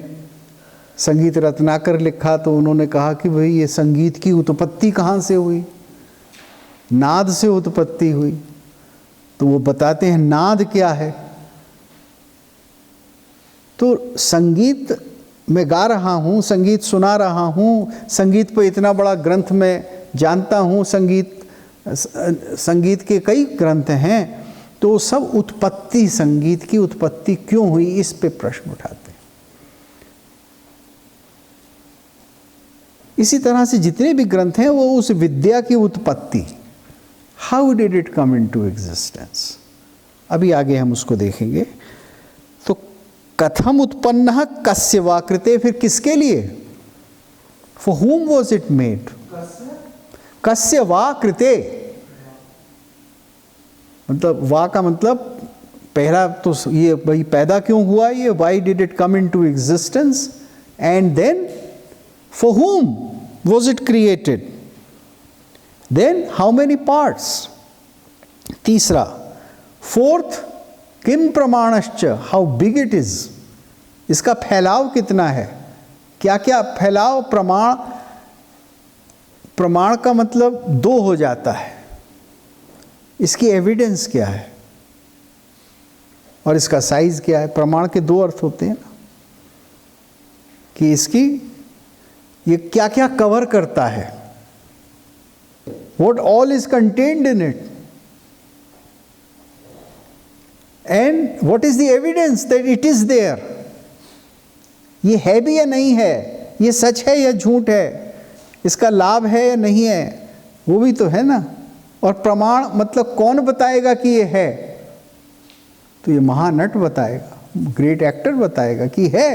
संगीत रत्नाकर लिखा तो उन्होंने कहा कि भाई ये संगीत की उत्पत्ति कहाँ से हुई? नाद से उत्पत्ति हुई। तो वो बताते हैं नाद क्या है। तो संगीत मैं गा रहा हूँ, संगीत सुना रहा हूँ, संगीत पर इतना बड़ा ग्रंथ मैं जानता हूँ, संगीत के कई ग्रंथ हैं, तो सब उत्पत्ति, संगीत की उत्पत्ति क्यों हुई, इस पे प्रश्न उठाते हैं। इसी तरह से जितने भी ग्रंथ हैं वो उस विद्या की उत्पत्ति, how did it come into existence, अभी आगे हम उसको देखेंगे। तो कथम उत्पन्न कस्य वा कृते, फिर किसके लिए, for whom was it made? कस्य वा कृते, मतलब वा का मतलब पहला तो ये भाई पैदा क्यों हुआ, ये why did it come into existence, and then for whom was it created, then how many parts, तीसरा, fourth, किम प्रमाणश्च, हाउ बिग इट इज, इसका फैलाव कितना है, क्या क्या फैलाव। प्रमाण, प्रमाण का मतलब 2 हो जाता है, इसकी एविडेंस क्या है और इसका साइज क्या है। प्रमाण के 2 अर्थ होते हैं ना, कि इसकी ये क्या क्या कवर करता है, what all is contained in it, and what is the evidence that it is there, ये है भी या नहीं है, ये सच है या झूठ है, इसका लाभ है या नहीं है, वो भी तो है ना। और प्रमाण मतलब कौन बताएगा कि ये है, तो ये महानट बताएगा, ग्रेट एक्टर बताएगा कि है,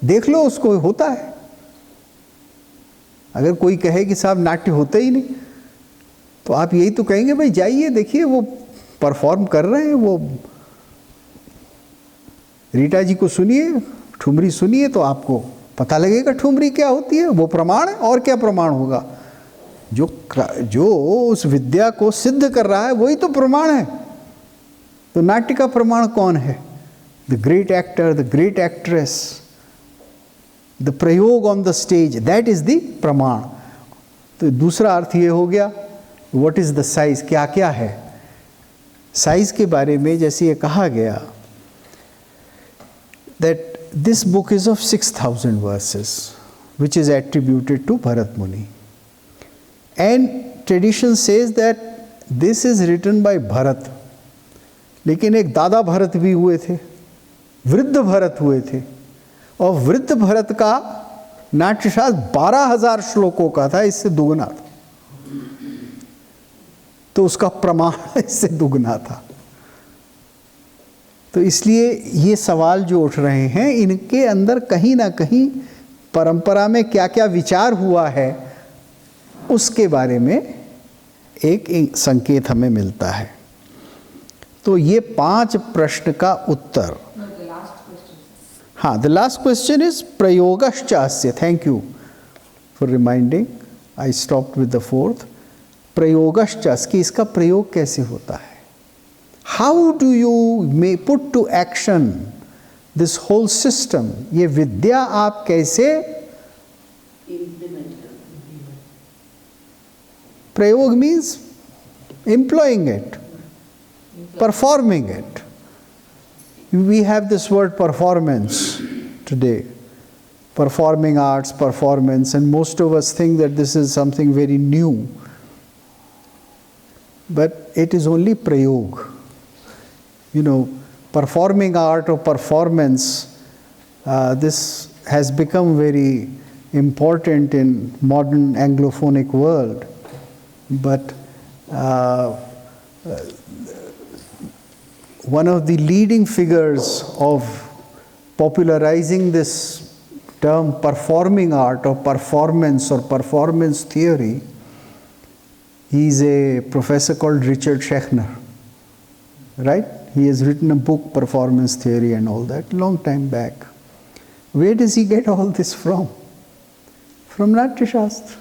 देख लो उसको, होता है। अगर कोई कहे कि साहब नाट्य होता ही नहीं, तो आप यही तो कहेंगे भाई जाइए देखिए वो परफॉर्म कर रहे हैं, वो रीटा जी को सुनिए, ठुमरी सुनिए, तो आपको पता लगेगा ठुमरी क्या होती है। वो प्रमाण है, और क्या प्रमाण होगा। जो उस विद्या को सिद्ध कर रहा है वही तो प्रमाण है। तो नाट्य का प्रमाण कौन है? The great actor, the great actress, the प्रयोग on the stage, that is the प्रमाण। तो दूसरा अर्थ ये हो गया, व्हाट इज द साइज, क्या क्या है। साइज के बारे में जैसे ये कहा गया that this book is of 6,000 verses, which is attributed to Bharat Muni, and tradition says that this is written by Bharat, लेकिन एक दादा भरत भी हुए थे, वृद्ध भरत हुए थे, और वृद्ध भरत का नाट्यशास्त्र 12,000 श्लोकों का था, इससे दुगना था। तो उसका प्रमाण इससे दुगना था। तो इसलिए ये सवाल जो उठ रहे हैं, इनके अंदर कहीं ना कहीं परंपरा में क्या क्या विचार हुआ है उसके बारे में एक संकेत हमें मिलता है। तो ये 5 प्रश्न का उत्तर। हाँ, द लास्ट क्वेश्चन इज प्रयोगश्च अस्य। Thank you for reminding, I stopped with the 4th। प्रयोगश्च, कि इसका प्रयोग कैसे होता है। How do you may put to action this whole system, ये विद्या आप कैसे प्रयोग means employing it, performing it. We have this word performance today. Performing arts, performance, and most of us think that this is something very new. But it is only prayog. You know, performing art or performance, this has become very important in modern Anglophonic world. But one of the leading figures of popularizing this term performing art or performance or performance theory, he is a professor called Richard Schechner, right? He has written a book, Performance Theory and all that, long time back. Where does he get all this from? From Natya Shastra.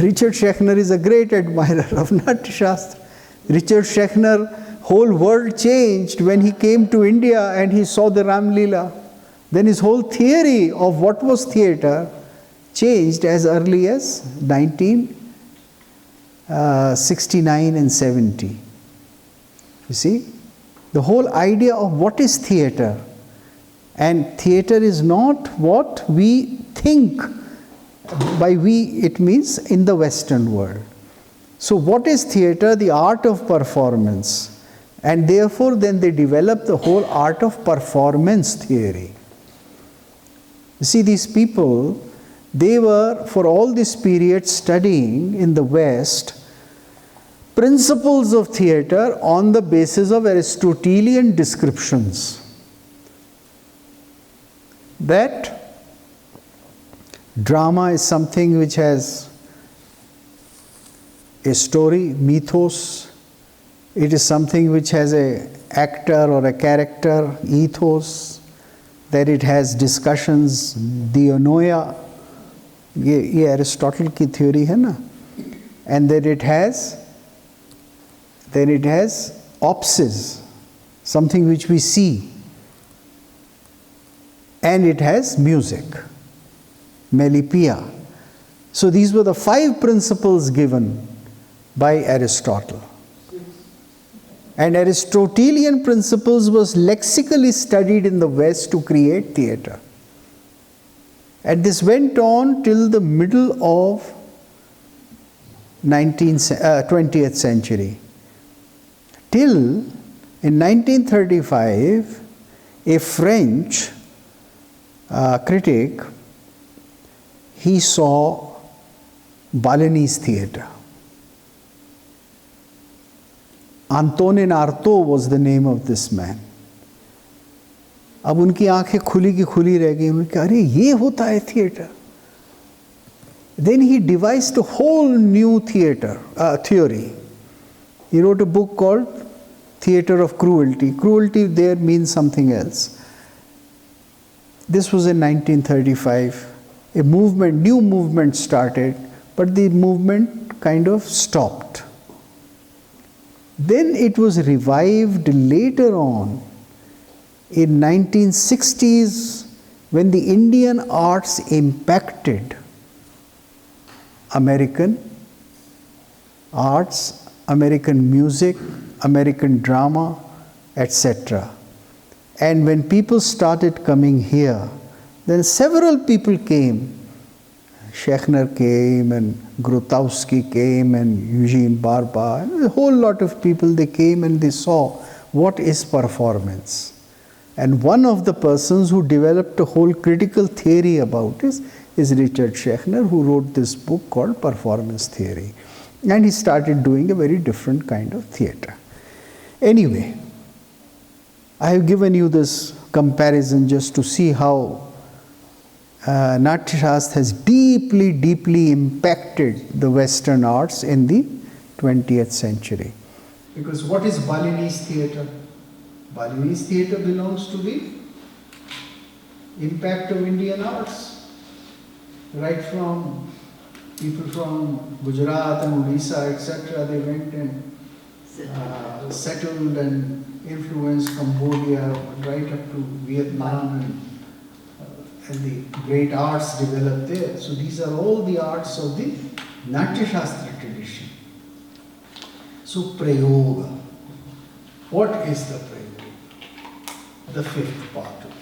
Richard Schechner is a great admirer of Natya Shastra. Richard Schechner, whole world changed when he came to India and he saw the Ram Leela. Then his whole theory of what was theatre changed as early as 1969 and 70. You see, the whole idea of what is theatre, and theatre is not what we think. By we, it means in the Western world. So what is theatre? The art of performance. And therefore then they developed the whole art of performance theory. You see, these people, they were for all this period studying in the West principles of theatre on the basis of Aristotelian descriptions. That drama is something which has a story, mythos. It is something which has an actor or a character, ethos. That it has discussions, dianoia. ये Aristotle की theory है ना. And then it has opsis, something which we see. And it has music. Melipia. So these were the 5 principles given by Aristotle. And Aristotelian principles was lexically studied in the West to create theatre. And this went on till the middle of 20th century. Till in 1935, a French critic, he saw Balinese theatre. Antonin Artaud was the name of this man. अब उनकी आंखें खुली की खुली रह गई. उन्होंने कहा, अरे ये होता है theatre. Then he devised a whole new theory. He wrote a book called Theatre of Cruelty. Cruelty there means something else. This was in 1935. A new movement started, but the movement kind of stopped. Then it was revived later on in 1960s when the Indian arts impacted American arts, American music, American drama, etc. And when people started coming here, then several people came. Schechner came, and Grotowski came, and Eugene Barba, and a whole lot of people, they came and they saw what is performance. And one of the persons who developed a whole critical theory about this is Richard Schechner, who wrote this book called Performance Theory. And he started doing a very different kind of theater. Anyway, I have given you this comparison just to see how Natya Shastra has deeply, deeply impacted the Western arts in the 20th century. Because what is Balinese theatre? Balinese theatre belongs to the impact of Indian arts. Right from people from Gujarat and Odisha, etc., they went and settled and influenced Cambodia right up to Vietnam, and the great arts developed there. So these are all the arts of the Natya Shastra tradition. So Prayoga. What is the Prayoga? The fifth part of it.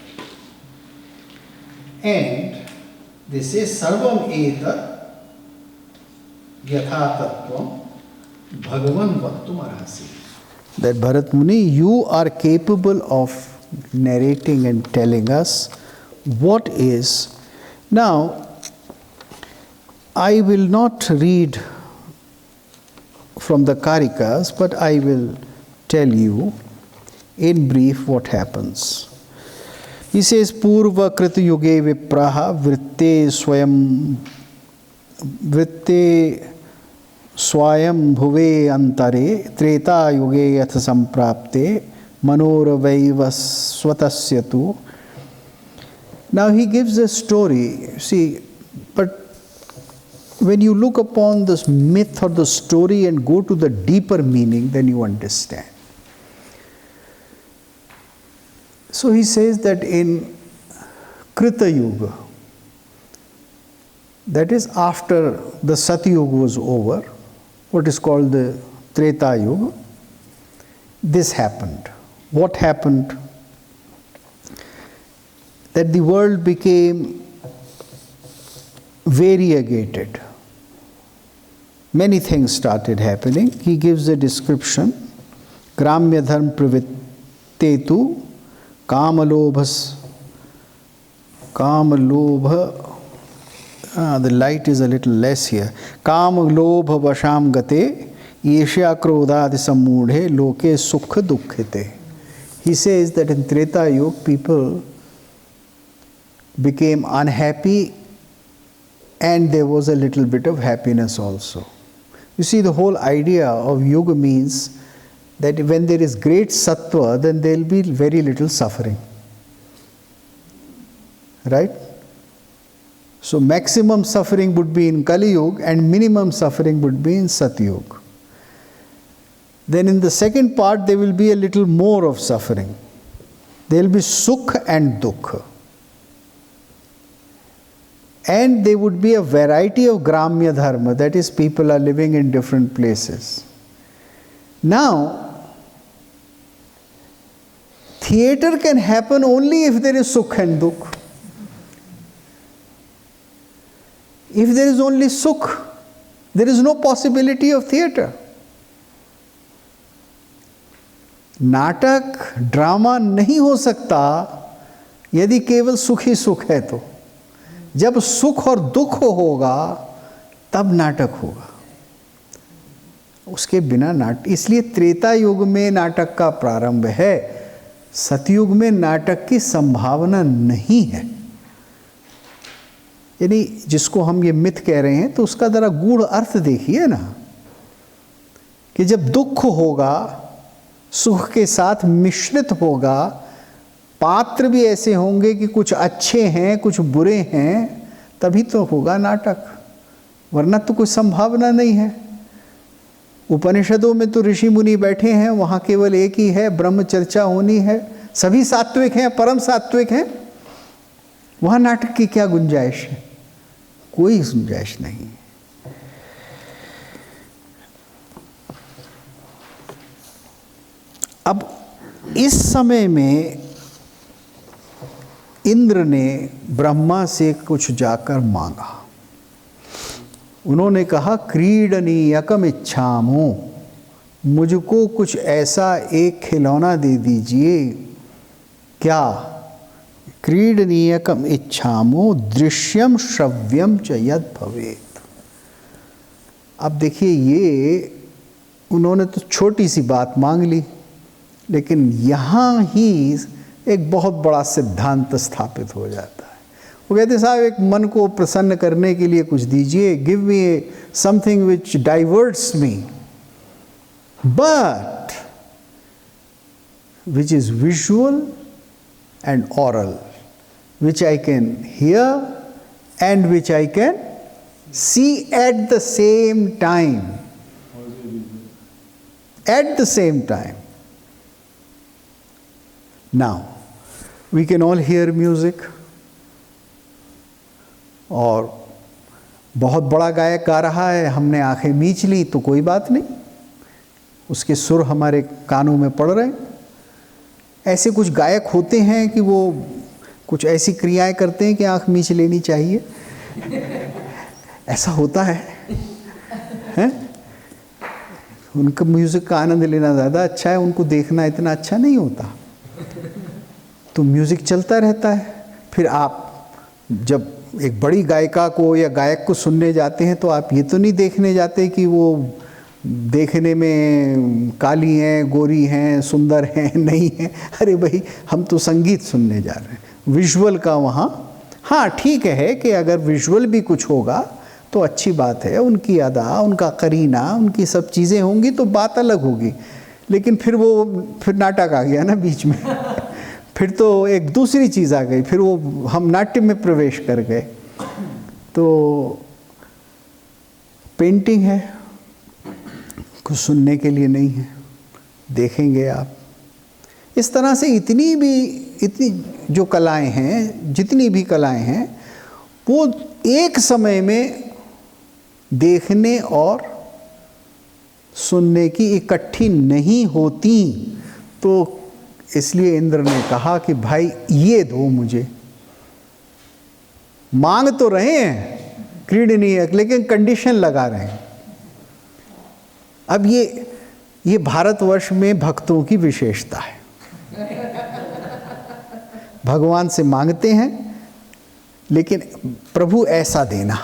And they say Sarvam Etat Yatha Tattvam Bhagavan Vaktum Arhasi. That Bharat Muni, you are capable of narrating and telling us what is. Now, I will not read from the Karikas, but I will tell you in brief what happens. He says, Purva Krita Yuge Vipraha Vritte Swayam Bhuve Antare Treta Yuge Yath Samprapte Manoravaiva Swatasyatu. Now he gives a story, see, but when you look upon this myth or the story and go to the deeper meaning, then you understand. So he says that in Krita Yuga, that is after the Satyuga was over, what is called the Treta Yuga, this happened. What happened? That the world became variegated. Many things started happening. He gives a description. Gramya dharm pravittetu kamalobhas the light is a little less here. Kamalobha vasham gate yesha krodadi sammudhe loke sukha dukkhite. He says that in Treta Yuga people became unhappy and there was a little bit of happiness also. You see, the whole idea of yoga means that when there is great sattva, then there will be very little suffering. Right? So maximum suffering would be in Kali Yuga and minimum suffering would be in Satyuga. Then in the second part there will be a little more of suffering. There will be sukha and dukha. And there would be a variety of gramya dharma, that is, people are living in different places. Now, theatre can happen only if there is sukh and dukh. If there is only sukh, there is no possibility of theatre. नाटक drama नहीं हो सकता यदि केवल सुख ही सुख है तो। जब सुख और दुख होगा तब नाटक होगा, उसके बिना नाटक। इसलिए त्रेता युग में नाटक का प्रारंभ है, सतयुग में नाटक की संभावना नहीं है। यानी जिसको हम ये मिथ कह रहे हैं तो उसका जरा गूढ़ अर्थ देखिए ना, कि जब दुख होगा सुख के साथ मिश्रित होगा, पात्र भी ऐसे होंगे कि कुछ अच्छे हैं कुछ बुरे हैं, तभी तो होगा नाटक, वरना तो कोई संभावना नहीं है। उपनिषदों में तो ऋषि मुनि बैठे हैं, वहाँ केवल एक ही है, ब्रह्म चर्चा होनी है, सभी सात्विक हैं, परम सात्विक हैं, वहाँ नाटक की क्या गुंजाइश है? कोई गुंजाइश नहीं। अब इस समय में इंद्र ने ब्रह्मा से कुछ जाकर मांगा। उन्होंने कहा क्रीडनीयकम इच्छामो, मुझको कुछ ऐसा एक खिलौना दे दीजिए। क्या? क्रीडनीयकम इच्छामो दृश्यम श्रव्यम च यद भवेत्। अब देखिए, ये उन्होंने तो छोटी सी बात मांग ली, लेकिन यहाँ ही एक बहुत बड़ा सिद्धांत स्थापित हो जाता है। वो कहते साहब, एक मन को प्रसन्न करने के लिए कुछ दीजिए, give me something which diverts me, but which is visual and aural, which I can hear and which I can see at the same time. At the same time. Now, we can all hear music, और बहुत बड़ा गायक गा रहा है, हमने आंखें मीच ली तो कोई बात नहीं, उसके सुर हमारे कानों में पड़ रहे हैं। ऐसे कुछ गायक होते हैं कि वो कुछ ऐसी क्रियाएं करते हैं कि आंख मीच लेनी चाहिए। ऐसा होता है, हैं? उनका म्यूज़िक का आनंद लेना ज़्यादा अच्छा है, उनको देखना इतना अच्छा नहीं होता। तो म्यूज़िक चलता रहता है। फिर आप जब एक बड़ी गायिका को या गायक को सुनने जाते हैं तो आप ये तो नहीं देखने जाते कि वो देखने में काली हैं, गोरी हैं, सुंदर हैं, नहीं हैं। अरे भाई, हम तो संगीत सुनने जा रहे हैं। विजुअल का वहाँ, हाँ ठीक है कि अगर विजुअल भी कुछ होगा तो अच्छी बात है, उनकी अदा, उनका करीना, उनकी सब चीज़ें होंगी तो बात अलग होगी। लेकिन फिर नाटक आ गया ना बीच में। फिर तो एक दूसरी चीज़ आ गई, फिर वो हम नाट्य में प्रवेश कर गए। तो पेंटिंग है, कुछ सुनने के लिए नहीं है, देखेंगे आप। इस तरह से इतनी जो कलाएं हैं, जितनी भी कलाएं हैं, वो एक समय में देखने और सुनने की इकट्ठी नहीं होती। तो इसलिए इंद्र ने कहा कि भाई ये दो मुझे। मांग तो रहे हैं क्रीडनीय, लेकिन कंडीशन लगा रहे हैं। अब ये भारतवर्ष में भक्तों की विशेषता है। भगवान से मांगते हैं, लेकिन प्रभु ऐसा देना।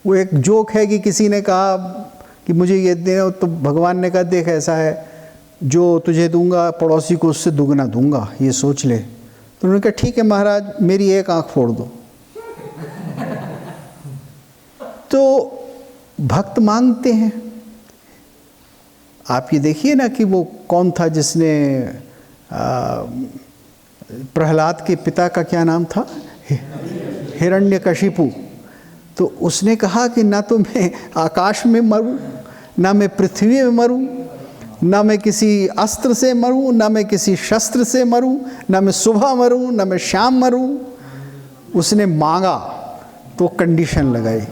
वो एक जोक है कि किसी ने कहा कि मुझे ये दे, तो भगवान ने कहा देख ऐसा है, जो तुझे दूंगा पड़ोसी को उससे दुगना दूंगा, ये सोच ले। तो उन्होंने कहा ठीक है महाराज, मेरी एक आंख फोड़ दो। तो भक्त मांगते हैं। आप ये देखिए ना कि वो कौन था जिसने प्रहलाद के पिता का क्या नाम था, हिरण्यकशिपु। तो उसने कहा कि ना तो मैं आकाश में मरूं, ना मैं पृथ्वी में मरूं, ना मैं किसी अस्त्र से मरूं, ना मैं किसी शस्त्र से मरूं, ना मैं सुबह मरूं, ना मैं शाम मरूं। उसने मांगा तो कंडीशन लगाई।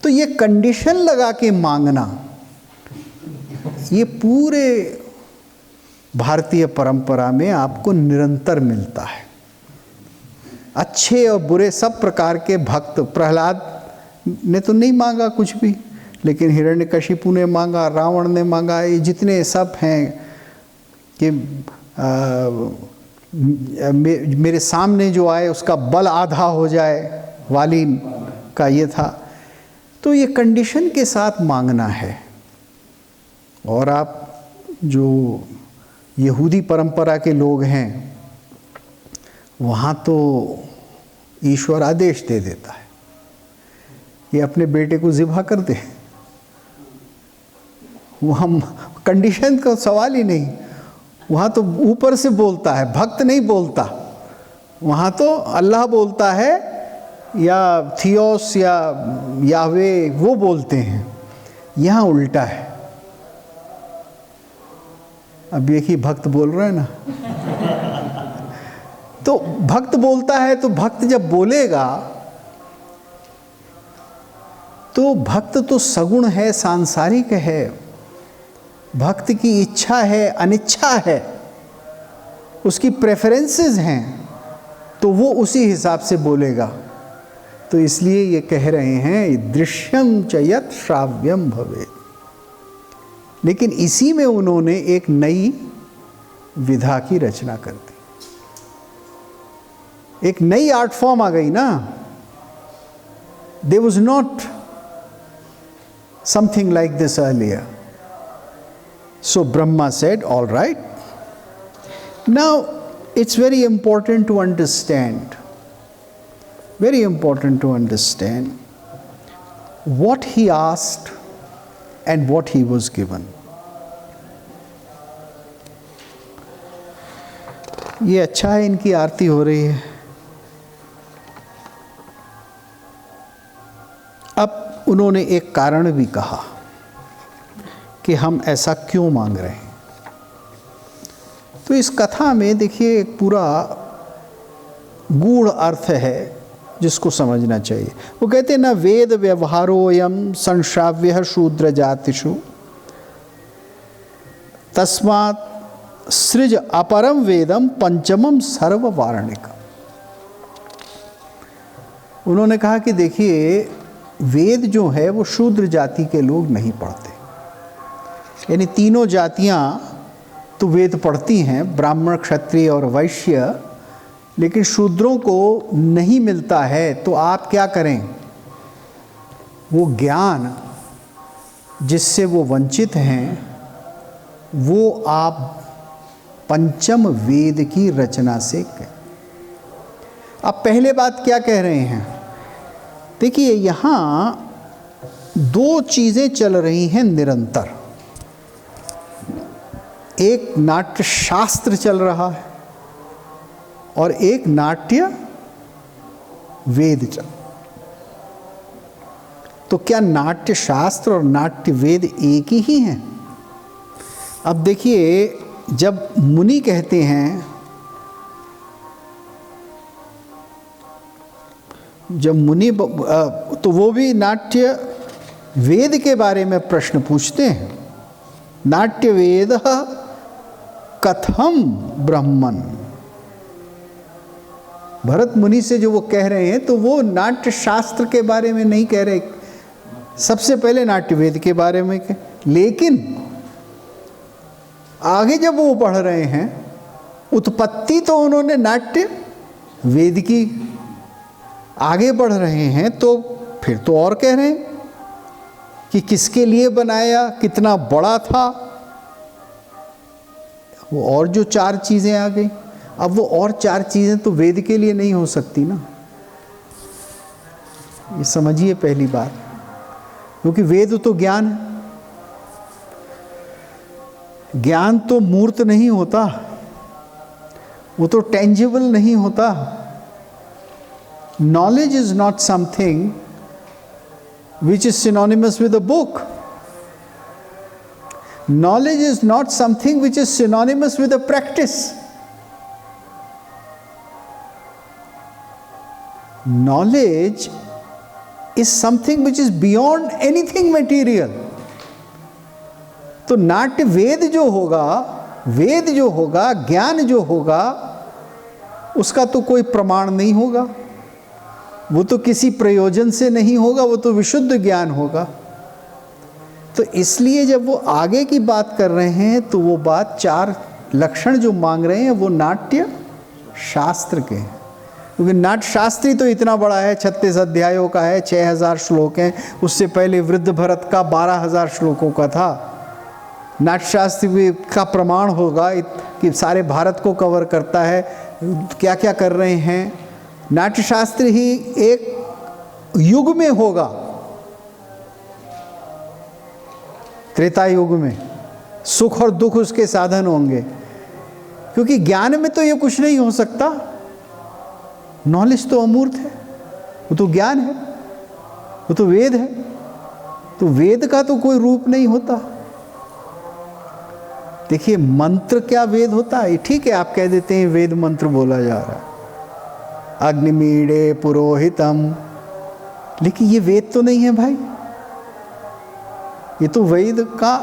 तो ये कंडीशन लगा के मांगना, ये पूरे भारतीय परंपरा में आपको निरंतर मिलता है। अच्छे और बुरे सब प्रकार के भक्त, प्रहलाद ने तो नहीं मांगा कुछ भी, लेकिन हिरण्यकशिपु ने मांगा, रावण ने मांगा, ये जितने सब हैं कि मेरे सामने जो आए उसका बल आधा हो जाए, वाली का ये था। तो ये कंडीशन के साथ मांगना है। और आप जो यहूदी परंपरा के लोग हैं, वहाँ तो ईश्वर आदेश दे देता है, ये अपने बेटे को ज़िबा कर दे। वहाँ कंडीशन का सवाल ही नहीं, वहाँ तो ऊपर से बोलता है, भक्त नहीं बोलता। वहाँ तो अल्लाह बोलता है या थियोस या यावे वो बोलते हैं, यहाँ उल्टा है। अब एक ही भक्त बोल रहे हैं ना। तो भक्त बोलता है, तो भक्त जब बोलेगा तो भक्त तो सगुण है, सांसारिक है। भक्त की इच्छा है, अनिच्छा है, उसकी प्रेफरेंसेस हैं, तो वो उसी हिसाब से बोलेगा। तो इसलिए ये कह रहे हैं दृश्यम च यत् श्राव्यम भवेत्। लेकिन इसी में उन्होंने एक नई विधा की रचना कर दी, एक नई आर्ट फॉर्म आ गई ना। There was not something like this earlier. So Brahma said, all right. Now, it's very important to understand what he asked and what he was given. ये अच्छा है, इनकी आरती हो रही है। अब उन्होंने एक कारण भी कहा कि हम ऐसा क्यों मांग रहे हैं। तो इस कथा में देखिए एक पूरा गूढ़ अर्थ है जिसको समझना चाहिए। वो कहते हैं न वेद व्यवहारोयम संश्राव्य शूद्र जातिषु तस्मात् सृज अपरम वेदम पंचमम सर्ववारणिकम। उन्होंने कहा कि देखिए वेद जो है वो शूद्र जाति के लोग नहीं पढ़ते, यानी तीनों जातियां तो वेद पढ़ती हैं, ब्राह्मण क्षत्रिय और वैश्य, लेकिन शूद्रों को नहीं मिलता है। तो आप क्या करें, वो ज्ञान जिससे वो वंचित हैं वो आप पंचम वेद की रचना से करें। अब पहले बात क्या कह रहे हैं, देखिए यहाँ दो चीज़ें चल रही हैं निरंतर। एक नाट्य शास्त्र चल रहा है और एक नाट्य वेद चल। तो क्या नाट्य शास्त्र और नाट्य वेद एक ही हैं? अब देखिए जब मुनि कहते हैं, जब मुनि तो वो भी नाट्य वेद के बारे में प्रश्न पूछते हैं। नाट्य वेद कथम ब्रह्मन। भरत मुनि से जो वो कह रहे हैं तो वो नाट्य शास्त्र के बारे में नहीं कह रहे, सबसे पहले नाट्य वेद के बारे में कह। लेकिन आगे जब वो पढ़ रहे हैं उत्पत्ति तो उन्होंने नाट्य वेद की, आगे बढ़ रहे हैं तो फिर तो और कह रहे हैं कि किसके लिए बनाया, कितना बड़ा था, वो और जो चार चीज़ें आ गई। अब वो और चार चीज़ें तो वेद के लिए नहीं हो सकती ना, ये समझिए पहली बात, क्योंकि वेद तो ज्ञान है। ज्ञान तो मूर्त नहीं होता, वो तो टेंजिबल नहीं होता। Knowledge is not something which is synonymous with a book. Knowledge is not something which is synonymous with a practice. Knowledge is something which is beyond anything material. तो नाट्य वेद जो होगा, वेद जो होगा, ज्ञान जो होगा, उसका तो कोई प्रमाण नहीं होगा, वो तो किसी प्रयोजन से नहीं होगा, वो तो विशुद्ध ज्ञान होगा। तो इसलिए जब वो आगे की बात कर रहे हैं तो वो बात चार लक्षण जो मांग रहे हैं वो नाट्य शास्त्र के हैं। क्योंकि नाट्य शास्त्री तो इतना बड़ा है, 36 अध्यायों का है, 6000 श्लोक हैं। उससे पहले वृद्ध भरत का 12000 श्लोकों का था। नाट्यशास्त्र का प्रमाण होगा कि सारे भारत को कवर करता है, क्या क्या कर रहे हैं। नाट्यशास्त्र ही एक युग में होगा, त्रेता युग में सुख और दुख उसके साधन होंगे, क्योंकि ज्ञान में तो ये कुछ नहीं हो सकता। नॉलेज तो अमूर्त है, वो तो ज्ञान है, वो तो वेद है, तो वेद का तो कोई रूप नहीं होता। देखिए मंत्र क्या वेद होता है? ठीक है आप कह देते हैं वेद मंत्र बोला जा रहा है, अग्निमीड़े पुरोहितम, लेकिन ये वेद तो नहीं है भाई, ये तो वेद का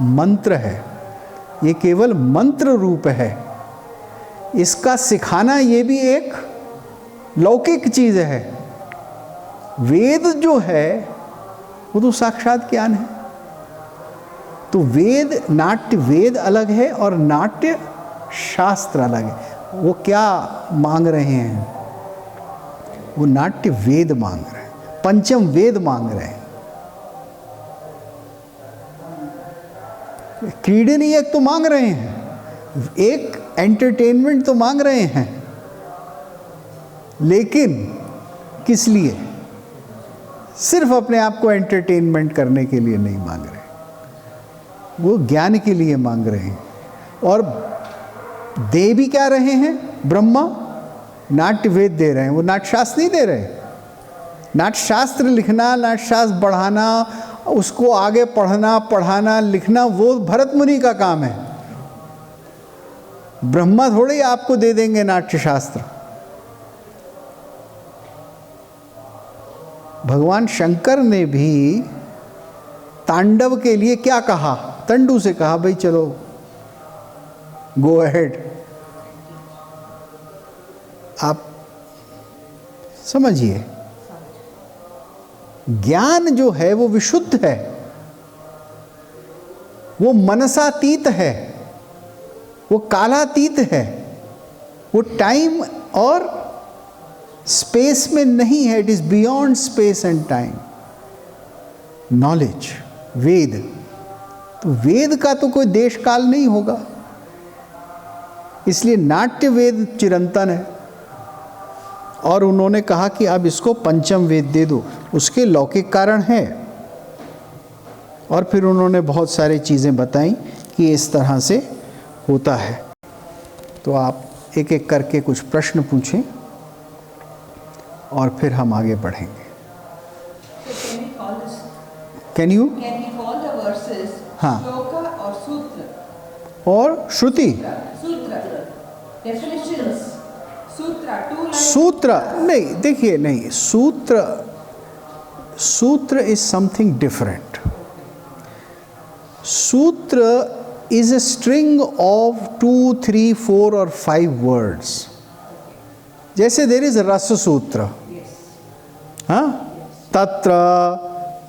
मंत्र है, ये केवल मंत्र रूप है। इसका सिखाना ये भी एक लौकिक चीज़ है। वेद जो है वो तो साक्षात ज्ञान है। तो वेद, नाट्य वेद अलग है और नाट्य शास्त्र अलग है। वो क्या मांग रहे हैं? वो नाट्य वेद मांग रहे हैं। पंचम वेद मांग रहे हैं। क्रीडनी एक तो मांग रहे हैं, एक एंटरटेनमेंट तो मांग रहे हैं, लेकिन किस लिए? सिर्फ अपने आप को एंटरटेनमेंट करने के लिए नहीं मांग रहे, वो ज्ञान के लिए मांग रहे हैं। और दे भी क्या रहे हैं? ब्रह्मा नाट्य वेद दे रहे हैं, वो नाट्यशास्त्र नहीं दे रहे। नाट्यशास्त्र लिखना, नाट्यशास्त्र बढ़ाना, उसको आगे पढ़ना, पढ़ाना, लिखना, वो भरत मुनि का काम है। ब्रह्मा थोड़े ही आपको दे देंगे नाट्यशास्त्र। भगवान शंकर ने भी तांडव के लिए क्या कहा? तंडु से कहा, भाई चलो गो अहेड। आप समझिए, ज्ञान जो है वो विशुद्ध है, वो मनसातीत है, वो कालातीत है, वो टाइम और स्पेस में नहीं है। It is beyond space and time. Knowledge, Veda, तो वेद का तो कोई देश काल नहीं होगा, इसलिए नाट्य वेद चिरंतन है। और उन्होंने कहा कि अब इसको पंचम वेद दे दो। उसके लौकिक कारण है, और फिर उन्होंने बहुत सारी चीज़ें बताई कि इस तरह से होता है। तो आप एक एक करके कुछ प्रश्न पूछें और फिर हम आगे बढ़ेंगे। Can you call the verses हाँ। श्लोका और सूत्र और श्रुति? सूत्र definitions सूत्र 2 lines सूत्र नहीं, देखिए नहीं, सूत्र इज समथिंग डिफरेंट। सूत्र इज ए स्ट्रिंग ऑफ 2, 3, 4 और 5 वर्ड्स। जैसे देर इज रस सूत्र, हाँ, तत्र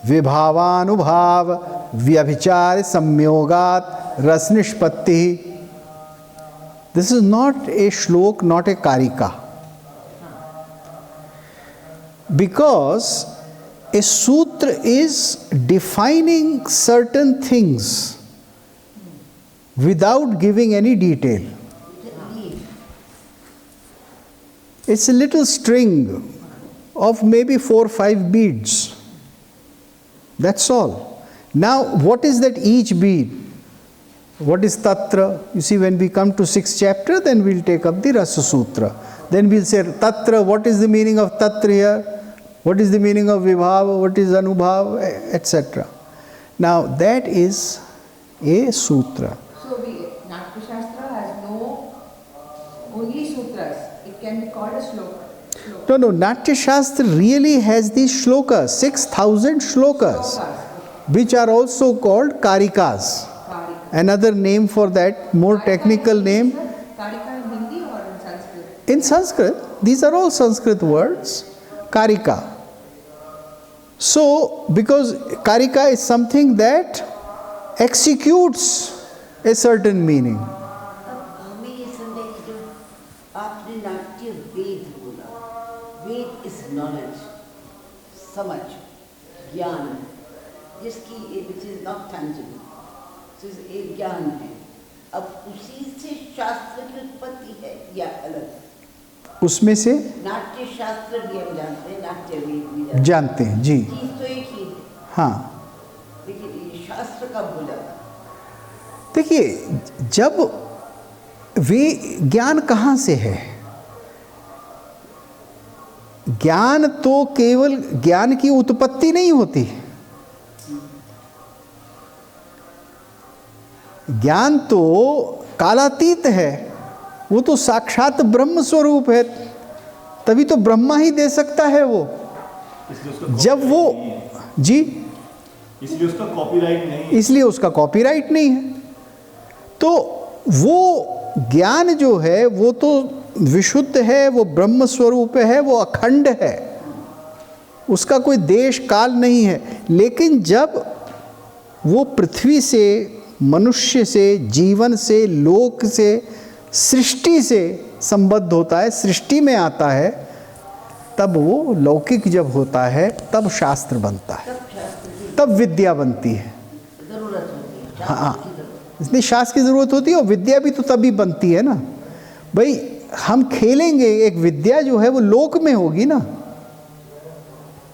विभावानुभाव व्यभिचार संयोगात रस निष्पत्ति। दिस इज नॉट ए श्लोक, नॉट ए कारिका, बिकॉज ए सूत्र is defining certain things without giving any detail. It's a little string of maybe 4 or 5 beads. That's all. Now, what is that each bead? What is Tatra? You see, when we come to 6th chapter, then we'll take up the Rasa Sutra. Then we'll say Tatra, what is the meaning of Tatra here? What is the meaning of Vibhava? What is Anubhav? Etc. Now, that is a Sutra. Natya Shastra has no only sutras. It can be called a shloka. No, Natya Shastra really has these shlokas, 6,000 shlokas, which are also called karikas. Another name for that, more technical name. Karika in Hindi or in Sanskrit? In Sanskrit, these are all Sanskrit words, karika. So, because karika is something that executes a certain meaning. हमें ये समझे कि जो आपने नाट्य वेद बोला, वेद is knowledge, समझ, ज्ञान, जिसकी विच इज नॉट टैंजिबल, एक ज्ञान है। अब उसी से शास्त्र की उत्पत्ति है या अलग? उसमें से नाट्य शास्त्र भी हम जानते हैं, नाट्य वेद भी जानते हैं जी। चीज तो एक ही है, हाँ, लेकिन ये शास्त्र कब हो जाता है? देखिए, जब वे ज्ञान कहाँ से है? ज्ञान तो केवल ज्ञान की उत्पत्ति नहीं होती। ज्ञान तो कालातीत है, वो तो साक्षात ब्रह्म स्वरूप है, तभी तो ब्रह्मा ही दे सकता है वो। जब वो जी, इसलिए उसका कॉपीराइट नहीं, इसलिए उसका कॉपीराइट नहीं है। तो वो ज्ञान जो है वो तो विशुद्ध है, वो ब्रह्म स्वरूप है, वो अखंड है, उसका कोई देश काल नहीं है। लेकिन जब वो पृथ्वी से, मनुष्य से, जीवन से, लोक से, सृष्टि से संबद्ध होता है, सृष्टि में आता है, तब वो लौकिक जब होता है तब शास्त्र बनता है, तब शास्त्र की तब विद्या बनती है। जरूरत होती है, हाँ, शास्त्र की जरूरत। इसलिए शास्त्र की ज़रूरत होती है और विद्या भी तो तभी बनती है ना भाई। हम खेलेंगे, एक विद्या जो है वो लोक में होगी ना।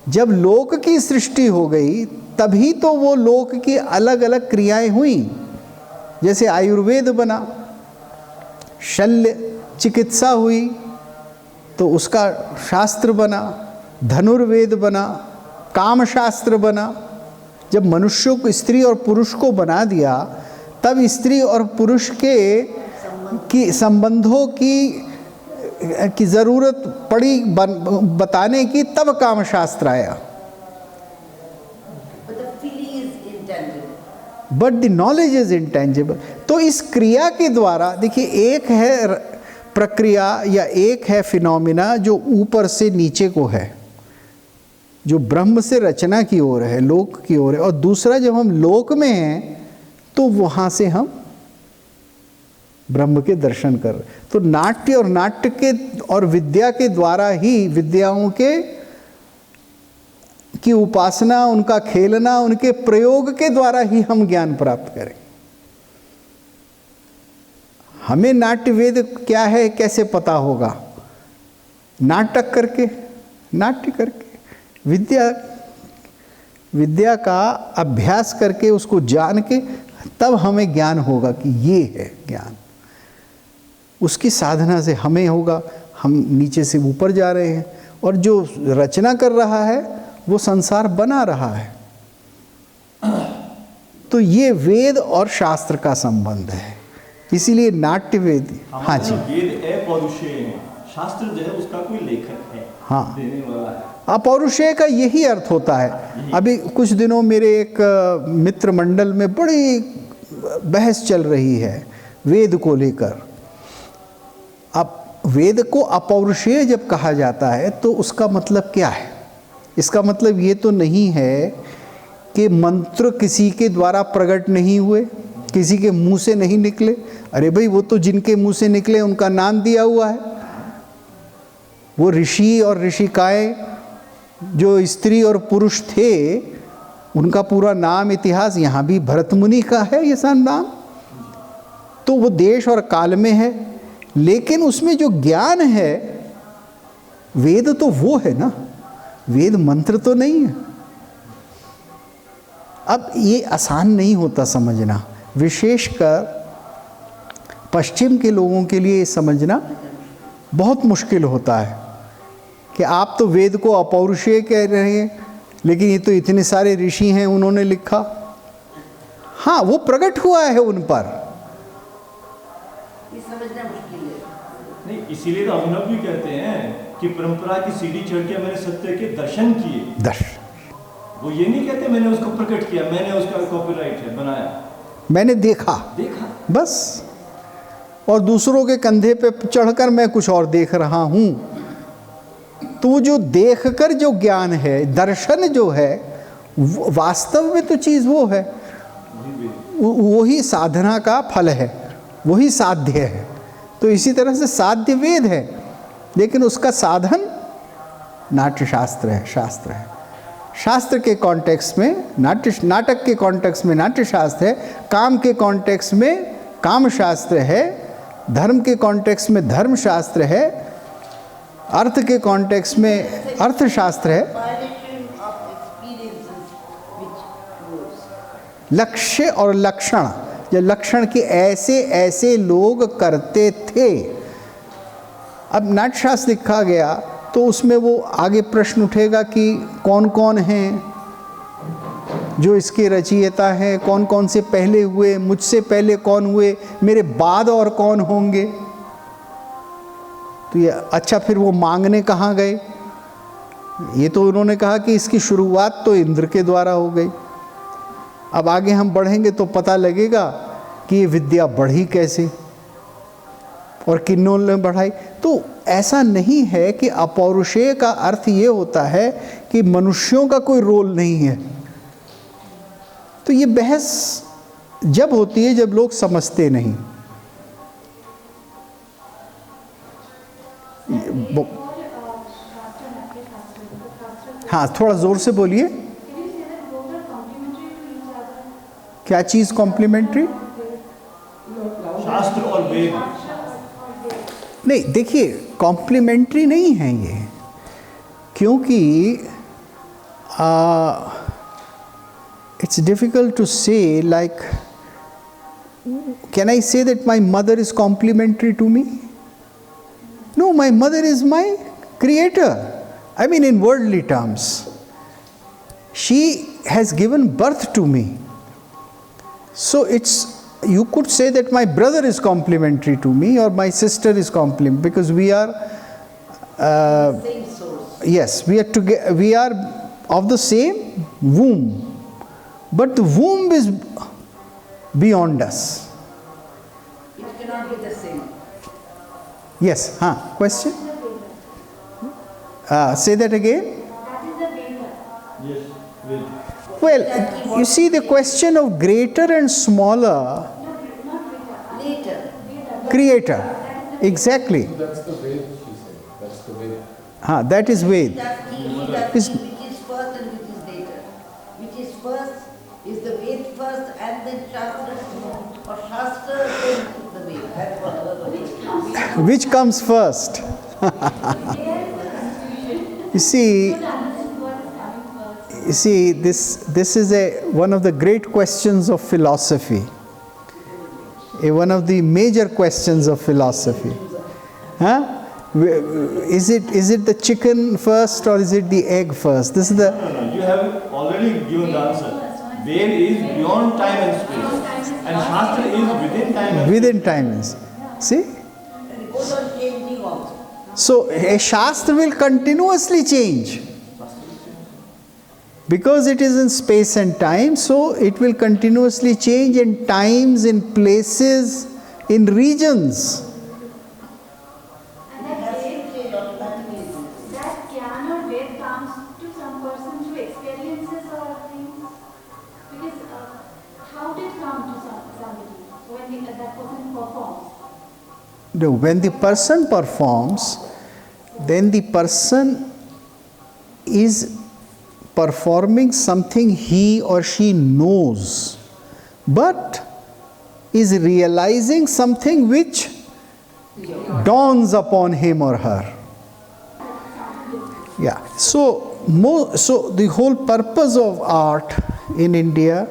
जब लोक की सृष्टि हो गई तभी तो वो लोक की अलग अलग क्रियाएं हुई। जैसे आयुर्वेद बना, शल्य चिकित्सा हुई तो उसका शास्त्र बना, धनुर्वेद बना, काम शास्त्र बना। जब मनुष्यों को, स्त्री और पुरुष को बना दिया तब स्त्री और पुरुष के संबंधों की ज़रूरत पड़ी बताने की, तब काम शास्त्र आया। But the feeling is intangible. But the knowledge is intangible. तो इस क्रिया के द्वारा देखिए, एक है प्रक्रिया या एक है फिनोमिना जो ऊपर से नीचे को है, जो ब्रह्म से रचना की ओर है, लोक की ओर है, और दूसरा जब हम लोक में हैं तो वहाँ से हम ब्रह्म के दर्शन कर। तो नाट्य और नाट्य के और विद्या के द्वारा ही, विद्याओं की उपासना, उनका खेलना, उनके प्रयोग के द्वारा ही हम ज्ञान प्राप्त करें। हमें नाट्य वेद क्या है कैसे पता होगा? नाटक करके, नाट्य करके, विद्या का अभ्यास करके, उसको जान के, तब हमें ज्ञान होगा कि ये है ज्ञान। उसकी साधना से हमें होगा, हम नीचे से ऊपर जा रहे हैं, और जो रचना कर रहा है वो संसार बना रहा है। तो ये वेद और शास्त्र का संबंध है, इसीलिए नाट्य वेद। हाँ जी, वेद अपौरुषेय है, शास्त्र जो है उसका कोई लेखक है, हाँ, देने वाला है। अपौरुषेय का यही अर्थ होता है। अभी कुछ दिनों मेरे एक मित्र मंडल में बड़ी बहस चल रही है वेद को लेकर। अब वेद को अपौरुषेय जब कहा जाता है तो उसका मतलब क्या है? इसका मतलब ये तो नहीं है कि मंत्र किसी के द्वारा प्रकट नहीं हुए, किसी के मुंह से नहीं निकले। अरे भाई, वो तो जिनके मुंह से निकले उनका नाम दिया हुआ है। वो ऋषि और ऋषिकाएं जो स्त्री और पुरुष थे, उनका पूरा नाम, इतिहास, यहाँ भी भरत मुनि का है ये सब नाम। तो वो देश और काल में है, लेकिन उसमें जो ज्ञान है, वेद तो वो है ना, वेद मंत्र तो नहीं है। अब ये आसान नहीं होता समझना, विशेषकर पश्चिम के लोगों के लिए ये समझना बहुत मुश्किल होता है कि आप तो वेद को अपौरुषेय कह रहे हैं, लेकिन ये तो इतने सारे ऋषि हैं, उन्होंने लिखा। हाँ, वो प्रकट हुआ है उन पर। ये समझना मुश्किल है। नहीं, इसीलिए तो अभिनव भी कहते हैं कि परंपरा की सीढ़ी चढ़ के मैंने सत्य के दर्शन किए। वो ये नहीं कहते मैंने उसको प्रकट किया, मैंने उसका कॉपीराइट है बनाया, मैंने देखा बस, और दूसरों के कंधे पे चढ़कर मैं कुछ और देख रहा हूँ। तो वो जो देखकर जो ज्ञान है, दर्शन जो है, वास्तव में तो चीज़ वो है, वही साधना का फल है, वही साध्य है। तो इसी तरह से साध्य वेद है, लेकिन उसका साधन नाट्य शास्त्र है, शास्त्र है। शास्त्र के कॉन्टेक्स्ट में नाटक के कॉन्टेक्स्ट में नाट्य शास्त्र है, काम के कॉन्टेक्स्ट में काम शास्त्र है, धर्म के कॉन्टेक्स्ट में धर्म शास्त्र है, अर्थ के कॉन्टेक्स्ट में अर्थशास्त्र है। लक्ष्य और लक्षण, या लक्षण के ऐसे ऐसे लोग करते थे। अब नाट्यशास्त्र लिखा गया तो उसमें वो आगे प्रश्न उठेगा कि कौन कौन हैं जो इसके रचयिता हैं, कौन कौन से पहले हुए, मुझसे पहले कौन हुए, मेरे बाद और कौन होंगे। तो ये अच्छा, फिर वो मांगने कहाँ गए? ये तो उन्होंने कहा कि इसकी शुरुआत तो इंद्र के द्वारा हो गई। अब आगे हम बढ़ेंगे तो पता लगेगा कि ये विद्या बढ़ी कैसे और किन्नों ने बढ़ाई। तो ऐसा नहीं है कि अपौरुषेय का अर्थ ये होता है कि मनुष्यों का कोई रोल नहीं है। तो ये बहस जब होती है जब लोग समझते नहीं। हाँ, थोड़ा जोर से बोलिए। क्या चीज़ कॉम्प्लीमेंट्री? शास्त्र और वेद। नहीं, देखिए, कॉम्प्लीमेंट्री नहीं है ये, क्योंकि it's difficult to say, like, can I say that my mother is complementary to me? No, my mother is my creator. I mean, in worldly terms. She has given birth to me. So you could say that my brother is complementary to me, or my sister is complementary, because we are Same source. yes, we are of the same womb, but the womb is beyond us. It cannot be the same. Yes, question? Say that again. Yes, Veda. Well, you see, the question of greater and smaller, Later. creator, exactly. That's the Ved, she said. That's the Ved. That is Ved. That's key. Is- Which is first and which is later. Which is first is the Ved first and then Shastra, or Shastra then the Ved. That's what the Ved. Which comes first? You see, this is one of the great questions of philosophy. One of the major questions of philosophy. Is it the chicken first or is it the egg first? This is the No, you have already given the answer. Ved is beyond time and space, and Shastra is within time and within time. See? And it goes on changing also. So a Shastra will continuously change. Because it is in space and time, so it will continuously change in times, in places, in regions. It has to change automatically. That Gyan or Ved comes to some person through experiences or things? Because how did it come to somebody when that person performs? No, when the person performs, then the person is performing something he or she knows, but is realizing something which dawns upon him or her. Yeah. So the whole purpose of art in India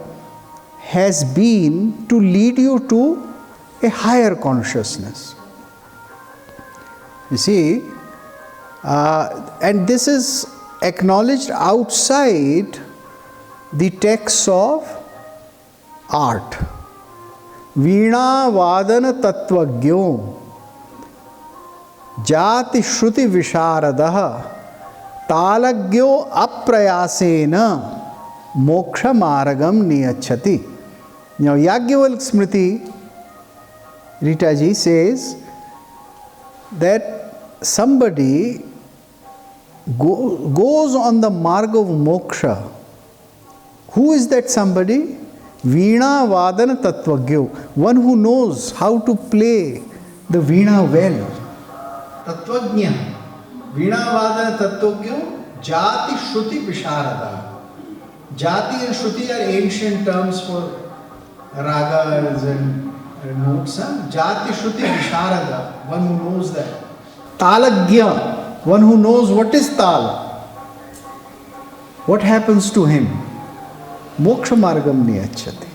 has been to lead you to a higher consciousness. You see, and this is acknowledged outside the texts of art. Veena vadana tattvagyo jati shruti visharadaha talagyo aprayasena moksha maragam niyachati. Now Yajnavalkya Smriti, Rita ji says that somebody goes on the marg of moksha. Who is that somebody? Veena vadana tattvagyo, one who knows how to play the veena well. Tattvagnya. Veena vadana tattvagyo jati shruti visharada. Jati and shruti are ancient terms for ragas and notes. Jati shruti visharada, one who knows that. Talagya, one who knows what is tala. What happens to him? Moksha margam niyachati.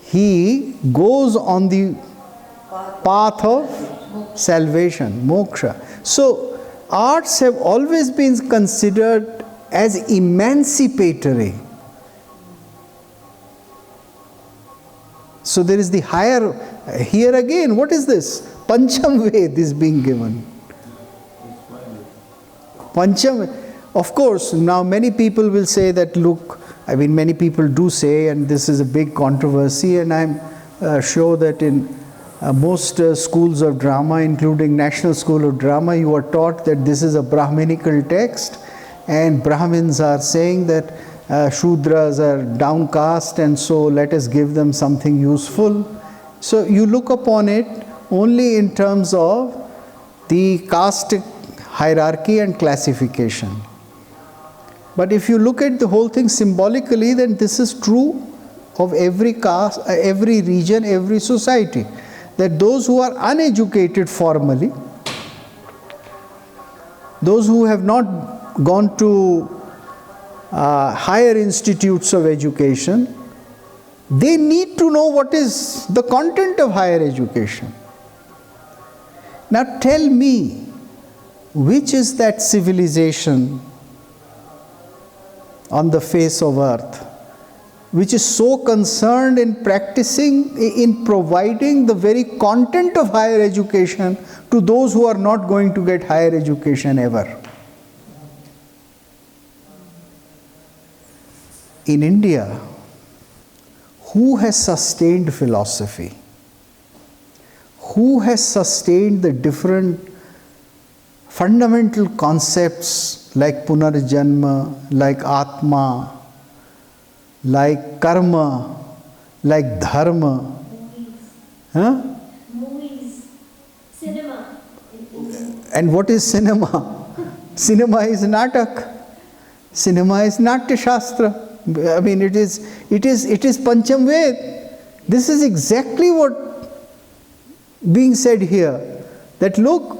He goes on the path of salvation, moksha. So, arts have always been considered as emancipatory. So there is the higher, here again, what is this? Pancham Ved is being given. Pancham, of course, now many people will say that, look, I mean, many people do say, and this is a big controversy, and I'm sure that in most schools of drama, including National School of Drama, you are taught that this is a Brahminical text, and Brahmins are saying that Shudras are downcast, and so let us give them something useful. So you look upon it only in terms of the caste hierarchy and classification. But if you look at the whole thing symbolically, then this is true of every caste, every region, every society. That those who are uneducated formally, those who have not gone to higher institutes of education, they need to know what is the content of higher education. Now tell me, which is that civilization on the face of earth which is so concerned in practicing, in providing the very content of higher education to those who are not going to get higher education ever? In India, who has sustained philosophy? Who has sustained the different fundamental concepts like Punarjanma, like Atma, like Karma, like Dharma? Huh? Movies, cinema. And what is cinema? Cinema is Natak. Cinema is Natya Shastra. I mean, it is Pancham Ved. This is exactly what being said here. That look,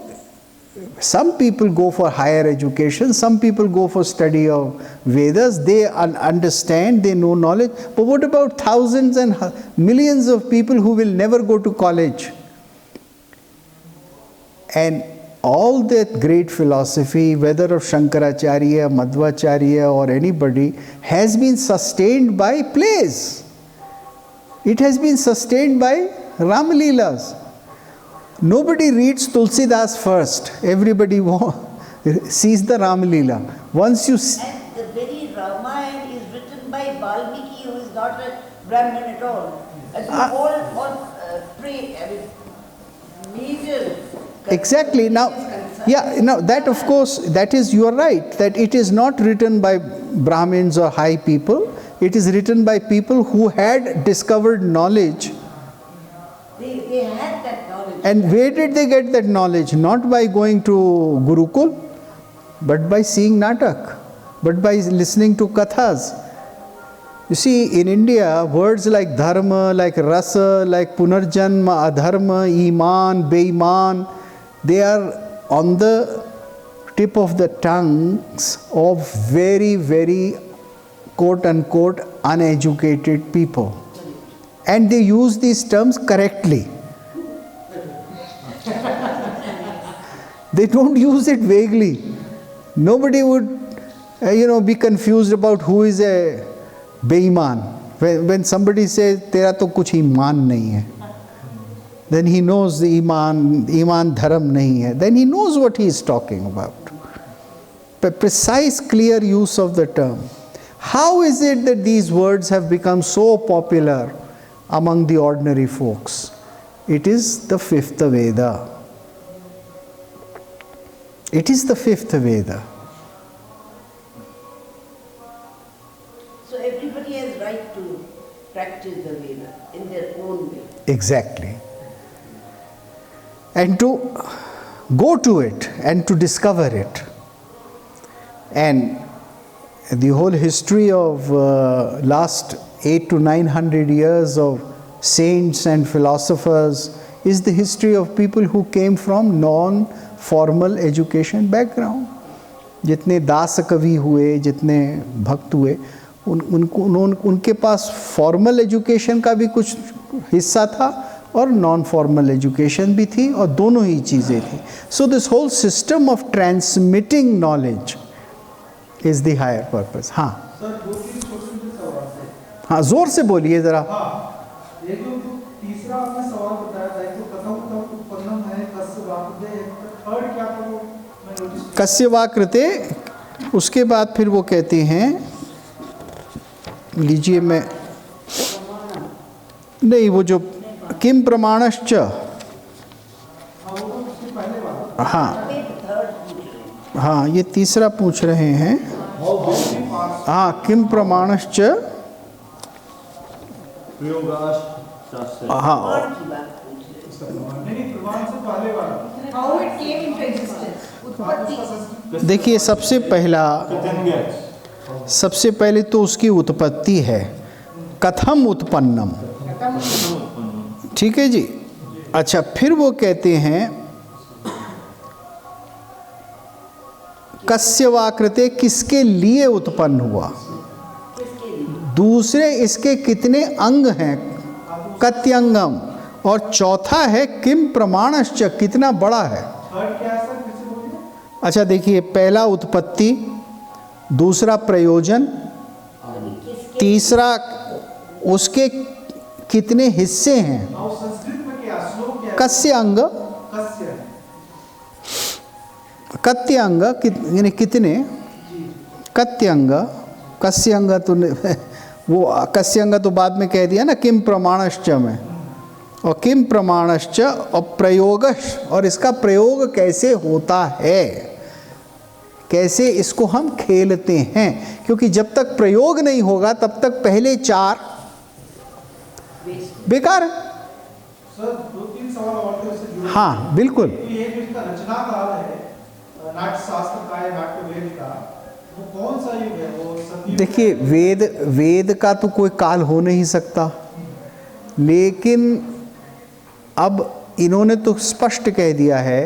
some people go for higher education, some people go for study of Vedas, they understand, they know knowledge. But what about thousands and millions of people who will never go to college? And all that great philosophy, whether of Shankaracharya, Madhvacharya or anybody, has been sustained by plays. It has been sustained by Ramalilas. Nobody reads Tulsidas first. Everybody sees the Ramalila. Once you see, And the very Ramayana is written by Valmiki, who is not a Brahmin at all. And all major. exactly. Now, yeah, now that of course, that is, you are right, that it is not written by Brahmins or high people. It is written by people who had discovered knowledge. They had that knowledge. And where did they get that knowledge? Not by going to Gurukul, but by seeing Natak, but by listening to Kathas. You see, in India, words like Dharma, like Rasa, like Punarjanma, Adharma, Iman, Beiman, they are on the tip of the tongues of very, very quote-unquote uneducated people. And they use these terms correctly. They don't use it vaguely. Nobody would, be confused about who is a Beiman. When somebody says, "Tera to kuch iman nahi hai," then he knows the iman dharam nahi hai. Then he knows what he is talking about. Precise, clear use of the term. How is it that these words have become so popular among the ordinary folks? It is the fifth Veda. It is the fifth Veda. So everybody has right to practice the Veda in their own way. Exactly. And to go to it and to discover it. And the whole history of last 800 to 900 years of saints and philosophers is the history of people who came from non-formal education background. जितने दास कवि हुए, जितने भक्त हुए, उनके पास formal education का भी कुछ हिस्सा था और नॉन फॉर्मल एजुकेशन भी थी, और दोनों ही चीज़ें थी. So this whole system of transmitting knowledge is the higher purpose. हाँ सर, दो तीन छोटे सवाल थे. हाँ, जोर से बोलिए जरा. हाँ, एक जो तीसरा आपने सवाल बताया था, एक तो कथम उत्पन्नम है, कस्य वाकृते, थर्ड क्या था वो मैं नोटिस. कस्य वाकृते, उसके बाद फिर वो कहते हैं, लीजिए मैं, नहीं वो जो किम प्रमाणश्च, हाँ हाँ, ये तीसरा पूछ रहे हैं. हाँ, किम प्रमाणश्च, हाँ How it came into existence. उत्पत्ति। देखिए, सबसे पहले तो उसकी उत्पत्ति है, कथम उत्पन्नम, ठीक है जी। अच्छा, फिर वो कहते हैं कस्य वाकृते, किसके लिए उत्पन्न हुआ, दूसरे इसके कितने अंग हैं, कत्यंगम, और चौथा है किम प्रमाणश्च, कितना बड़ा है। थर्ड क्या है सर, फिर से बोलिए। अच्छा देखिए, पहला उत्पत्ति, दूसरा प्रयोजन, तीसरा उसके कितने हिस्से हैं, और संस्कृत में क्या श्लोक क्या है? कस्य अंग, कस्य। कत्य अंग, यानी कितने, कत्यंग, कस्य अंग तो वो कस्य अंग तो बाद में कह दिया ना, किम प्रमाणश्च में, और किम प्रमाणश्च और प्रयोगश, और इसका प्रयोग कैसे होता है, कैसे इसको हम खेलते हैं, क्योंकि जब तक प्रयोग नहीं होगा तब तक पहले चार बेकार है। सर 2-3 सवाल और थे उससे जुड़े। हाँ बिल्कुल। तो ये जो इसका रचना काल है नाट्य शास्त्र का या नाट्य वेद का, वो कौन सा युग है? वो सतयुग? देखिए, वेद का तो कोई काल हो नहीं सकता, लेकिन अब इन्होंने तो स्पष्ट कह दिया है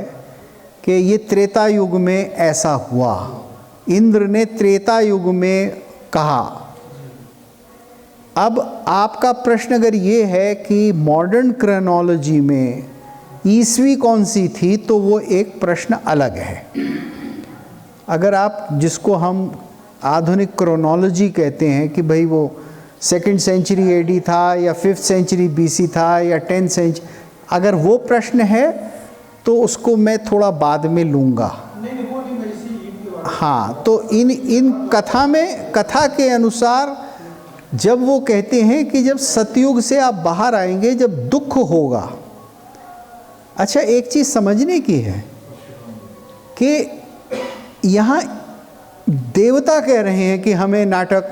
कि ये त्रेता युग में ऐसा हुआ, इंद्र ने त्रेता युग में कहा। अब आपका प्रश्न अगर ये है कि मॉडर्न क्रोनोलॉजी में ईस्वी कौन सी थी, तो वो एक प्रश्न अलग है। अगर आप, जिसको हम आधुनिक क्रोनोलॉजी कहते हैं कि भाई वो 2nd सेंचुरी एडी था या 5th सेंचुरी बीसी था या 10th सेंचुरी, अगर वो प्रश्न है तो उसको मैं थोड़ा बाद में लूँगा। नहीं वो नहीं, मैं इसी युग के बारे में। हाँ, तो इन कथा में, कथा के अनुसार जब वो कहते हैं कि जब सतयुग से आप बाहर आएंगे, जब दुख होगा। अच्छा, एक चीज़ समझने की है कि यहाँ देवता कह रहे हैं कि हमें नाटक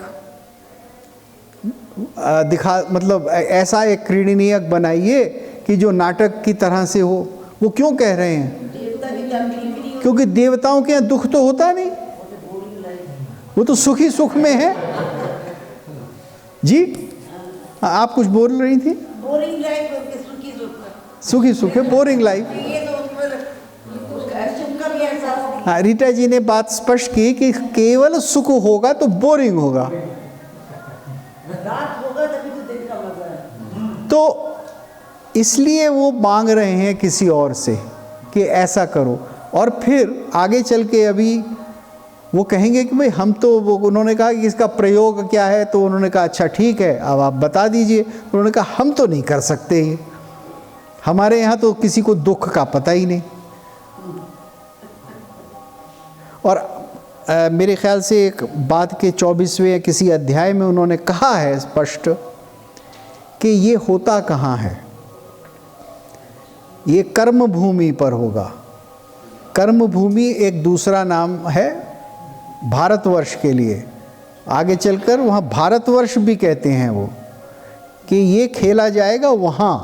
दिखा, मतलब ऐसा एक क्रीडनीयक बनाइए कि जो नाटक की तरह से हो। वो क्यों कह रहे हैं? देवता की तकलीफ नहीं क्योंकि देवताओं के यहाँ दुख तो होता नहीं, वो तो सुखी सुख में है जी। आप कुछ बोल रही थी? बोरिंग लाइफ होती, सुखी सुख। सुखी सुख है, बोरिंग लाइफ। ये तो उसका सुख का भी एहसास नहीं। हाँ, रीटा जी ने बात स्पष्ट की कि केवल सुख होगा तो बोरिंग होगा, रात होगा तभी तो दिन का मजा है। तो इसलिए वो मांग रहे हैं किसी और से कि ऐसा करो। और फिर आगे चल के अभी वो कहेंगे कि भाई हम तो, वो उन्होंने कहा कि इसका प्रयोग क्या है, तो उन्होंने कहा अच्छा ठीक है, अब आप बता दीजिए। उन्होंने कहा हम तो नहीं कर सकते ये, हमारे यहाँ तो किसी को दुख का पता ही नहीं। और मेरे ख्याल से एक बाद के 24वें किसी अध्याय में उन्होंने कहा है स्पष्ट कि ये होता कहाँ है, ये कर्म भूमि पर होगा। कर्म भूमि एक दूसरा नाम है भारतवर्ष के लिए, आगे चलकर वहाँ भारतवर्ष भी कहते हैं वो, कि ये खेला जाएगा वहाँ।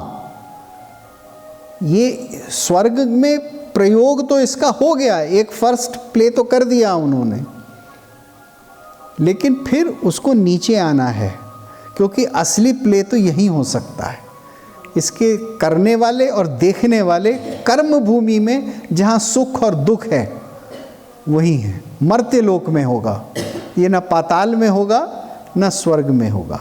ये स्वर्ग में प्रयोग तो इसका हो गया, एक फर्स्ट प्ले तो कर दिया उन्होंने, लेकिन फिर उसको नीचे आना है, क्योंकि असली प्ले तो यहीं हो सकता है। इसके करने वाले और देखने वाले कर्म भूमि में, जहाँ सुख और दुख है वही है, मर्त्य लोक में होगा। ये ना पाताल में होगा ना स्वर्ग में होगा।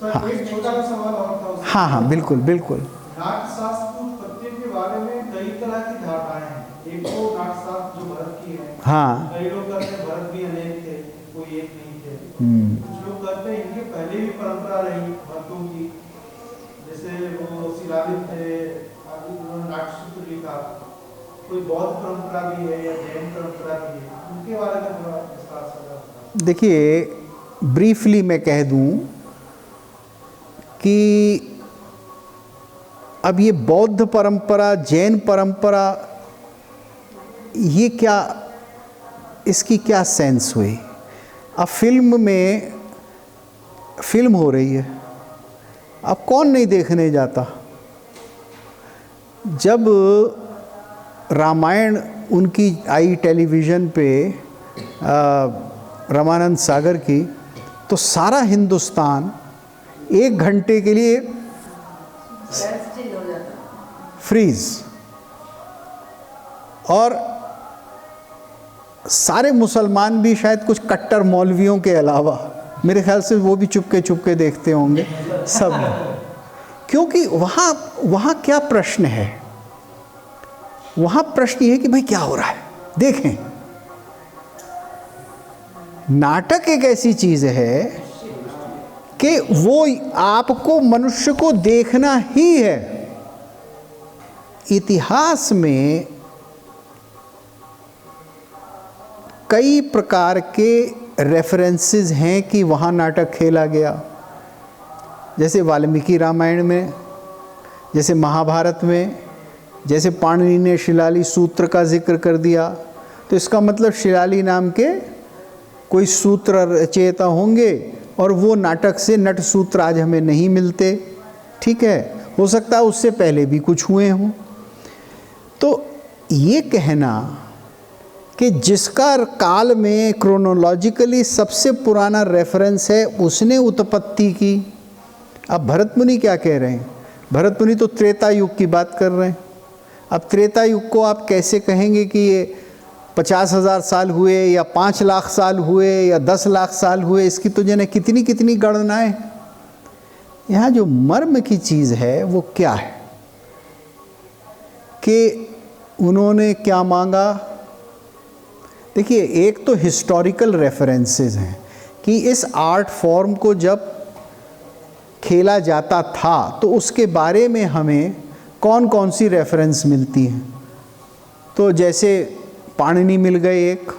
सर एक छोटा सा सवाल और था उसमें। हाँ हाँ बिल्कुल बिल्कुल। नाट्य शास्त्र की उत्पत्ति के बारे में कई तरह की धारणाएं हैं। एक तो नाट्य शास्त्र जो भरत की है, हाँ कई लोग कहते हैं भरत भी अनेक थे, कोई एक नहीं थे। कुछ लोग कहते हैं इनके पहले भी परंपरा रही भरतों की, जैसे वो शिलालित थे, आदि उन्होंने नाट्य सूत्र लिखा। कोई बौद्ध परंपरा भी है या जैन परंपरा भी है, उनके बारे में थोड़ा विस्तार से। देखिए, ब्रीफली मैं कह दूं कि अब ये बौद्ध परंपरा, जैन परंपरा, ये क्या, इसकी क्या सेंस हुई? अब फिल्म में फिल्म हो रही है, अब कौन नहीं देखने जाता? जब रामायण उनकी आई टेलीविज़न पे रामानंद सागर की, तो सारा हिंदुस्तान 1 घंटे के लिए फ्रीज, और सारे मुसलमान भी शायद कुछ कट्टर मौलवियों के अलावा, मेरे ख्याल से वो भी चुपके चुपके देखते होंगे सब, क्योंकि वहाँ क्या प्रश्न है, वहाँ प्रश्न ये है कि भाई क्या हो रहा है, देखें। नाटक एक ऐसी चीज़ है कि वो आपको, मनुष्य को देखना ही है। इतिहास में कई प्रकार के रेफरेंसेस हैं कि वहाँ नाटक खेला गया, जैसे वाल्मीकि रामायण में, जैसे महाभारत में, जैसे पाणिनि ने शिलाली सूत्र का जिक्र कर दिया, तो इसका मतलब शिलाली नाम के कोई सूत्र रचयिता होंगे, और वो नाटक से नट सूत्र आज हमें नहीं मिलते, ठीक है, हो सकता है उससे पहले भी कुछ हुए हों। तो ये कहना कि जिसका काल में क्रोनोलॉजिकली सबसे पुराना रेफरेंस है उसने उत्पत्ति की। अब भरत मुनि क्या कह रहे हैं? भरत मुनि तो त्रेता युग की बात कर रहे हैं। अब त्रेता युग को आप कैसे कहेंगे कि ये 50,000 साल हुए या 5 लाख साल हुए या 10 लाख साल हुए? इसकी तो जने कितनी कितनी गणनाएं। यहाँ जो मर्म की चीज़ है वो क्या है कि उन्होंने क्या मांगा। देखिए, एक तो हिस्टोरिकल रेफरेंसेस हैं कि इस आर्ट फॉर्म को जब खेला जाता था तो उसके बारे में हमें कौन कौन सी रेफरेंस मिलती हैं। तो जैसे पाणिनि मिल गए एक,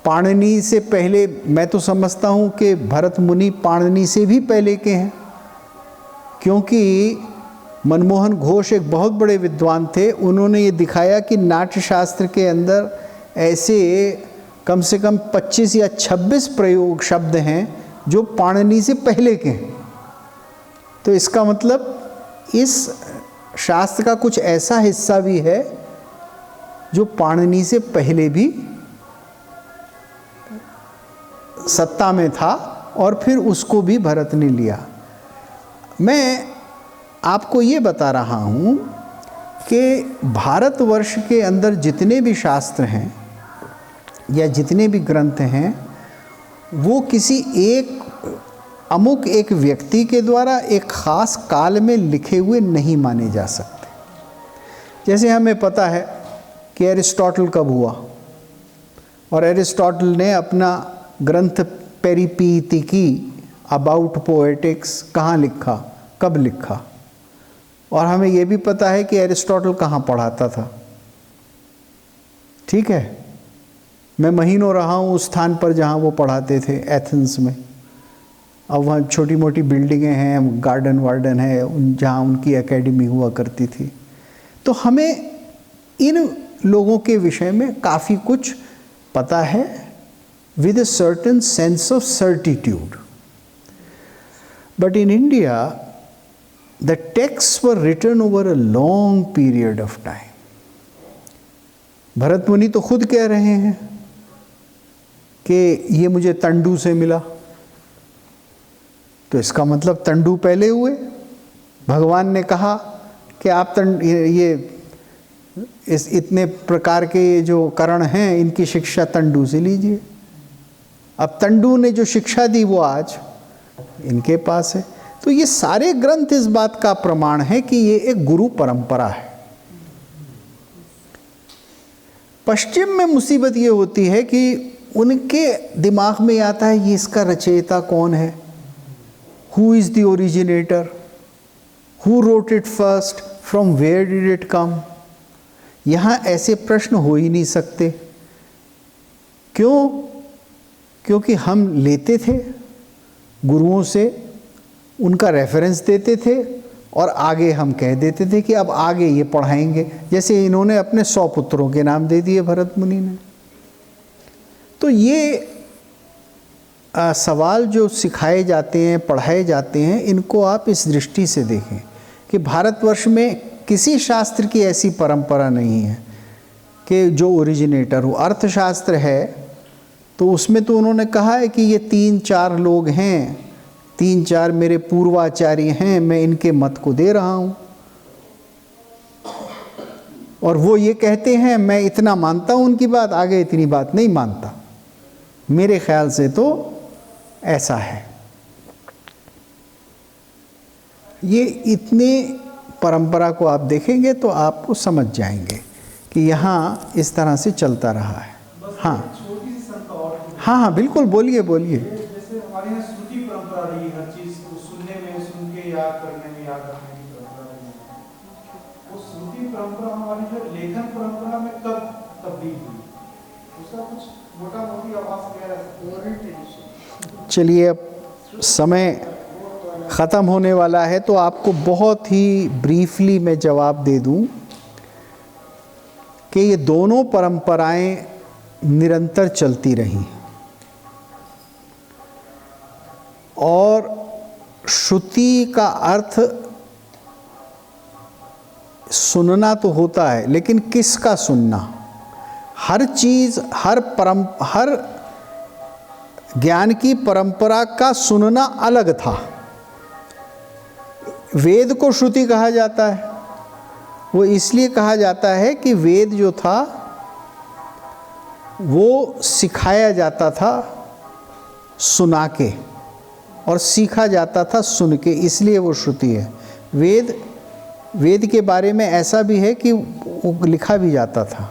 पाणिनि से पहले मैं तो समझता हूँ कि भरत मुनि पाणिनि से भी पहले के हैं, क्योंकि मनमोहन घोष एक बहुत बड़े विद्वान थे। उन्होंने ये दिखाया कि नाट्य शास्त्र के अंदर ऐसे कम से कम 25 या 26 प्रयोग शब्द हैं जो पाणिनि से पहले के हैं। तो इसका मतलब इस शास्त्र का कुछ ऐसा हिस्सा भी है जो पाणिनि से पहले भी सत्ता में था और फिर उसको भी भरत ने लिया। मैं आपको ये बता रहा हूँ कि भारतवर्ष के अंदर जितने भी शास्त्र हैं या जितने भी ग्रंथ हैं वो किसी एक अमुक एक व्यक्ति के द्वारा एक ख़ास काल में लिखे हुए नहीं माने जा सकते। जैसे हमें पता है कि एरिस्टोटल कब हुआ, और एरिस्टोटल ने अपना ग्रंथ पेरिपीतिकी अबाउट पोएटिक्स कहाँ लिखा, कब लिखा, और हमें ये भी पता है कि एरिस्टोटल कहाँ पढ़ाता था। ठीक है, मैं महीनों रहा हूँ उस स्थान पर जहाँ वो पढ़ाते थे, एथेंस में। अब वहाँ छोटी मोटी बिल्डिंगें हैं, गार्डन वार्डन है, जहाँ उनकी एकेडमी हुआ करती थी। तो हमें इन लोगों के विषय में काफ़ी कुछ पता है with a certain sense of certitude. But in India, the texts were written over a long period of time. Bharat मुनि तो खुद कह रहे हैं कि ये मुझे तंडु से मिला, तो इसका मतलब तंडु पहले हुए। भगवान ने कहा कि आप इस इतने प्रकार के जो करण हैं इनकी शिक्षा तंडु से लीजिए। अब तंडु ने जो शिक्षा दी वो आज इनके पास है। तो ये सारे ग्रंथ इस बात का प्रमाण है कि ये एक गुरु परंपरा है। पश्चिम में मुसीबत ये होती है कि उनके दिमाग में आता है ये इसका रचयिता कौन है, who is the originator, who wrote it first, from where did it come. यहाँ ऐसे प्रश्न हो ही नहीं सकते। क्यों? क्योंकि हम लेते थे गुरुओं से, उनका रेफरेंस देते थे और आगे हम कह देते थे कि अब आगे ये पढ़ाएंगे। जैसे इन्होंने अपने 100 पुत्रों के नाम दे दिए भरत मुनि ने। तो ये सवाल जो सिखाए जाते हैं, पढ़ाए जाते हैं, इनको आप इस दृष्टि से देखें कि भारतवर्ष में किसी शास्त्र की ऐसी परंपरा नहीं है के जो ओरिजिनेटर हो। अर्थशास्त्र है तो उसमें तो उन्होंने कहा है कि ये 3-4 लोग हैं, 3-4 मेरे पूर्वाचार्य हैं, मैं इनके मत को दे रहा हूँ, और वो ये कहते हैं मैं इतना मानता हूँ उनकी बात, आगे इतनी बात नहीं मानता। मेरे ख्याल से तो ऐसा है। ये इतने परंपरा को आप देखेंगे तो आपको समझ जाएंगे कि यहाँ इस तरह से चलता रहा है। हाँ छोटी सी शंका और थी। हाँ हाँ बिल्कुल, बोलिए बोलिए। जैसे हमारे यहाँ श्रुति परंपरा रही, हर चीज को सुनने में, सुन के याद करने में, याद रखने की परंपरा रही है। वो श्रुति परंपरा हमारी जो लेखन परंपरा में कब तब्दील हुई, उसका कुछ मोटा मोटी आवाज वगैरह। Oral tradition. चलिए, अब समय ख़त्म होने वाला है तो आपको बहुत ही ब्रीफली मैं जवाब दे दूं कि ये दोनों परंपराएं निरंतर चलती रहीं, और श्रुति का अर्थ सुनना तो होता है, लेकिन किसका सुनना? हर चीज़, हर ज्ञान की परंपरा का सुनना अलग था। वेद को श्रुति कहा जाता है, वो इसलिए कहा जाता है कि वेद जो था वो सिखाया जाता था सुना के, और सीखा जाता था सुन के, इसलिए वो श्रुति है। वेद के बारे में ऐसा भी है कि वो लिखा भी जाता था,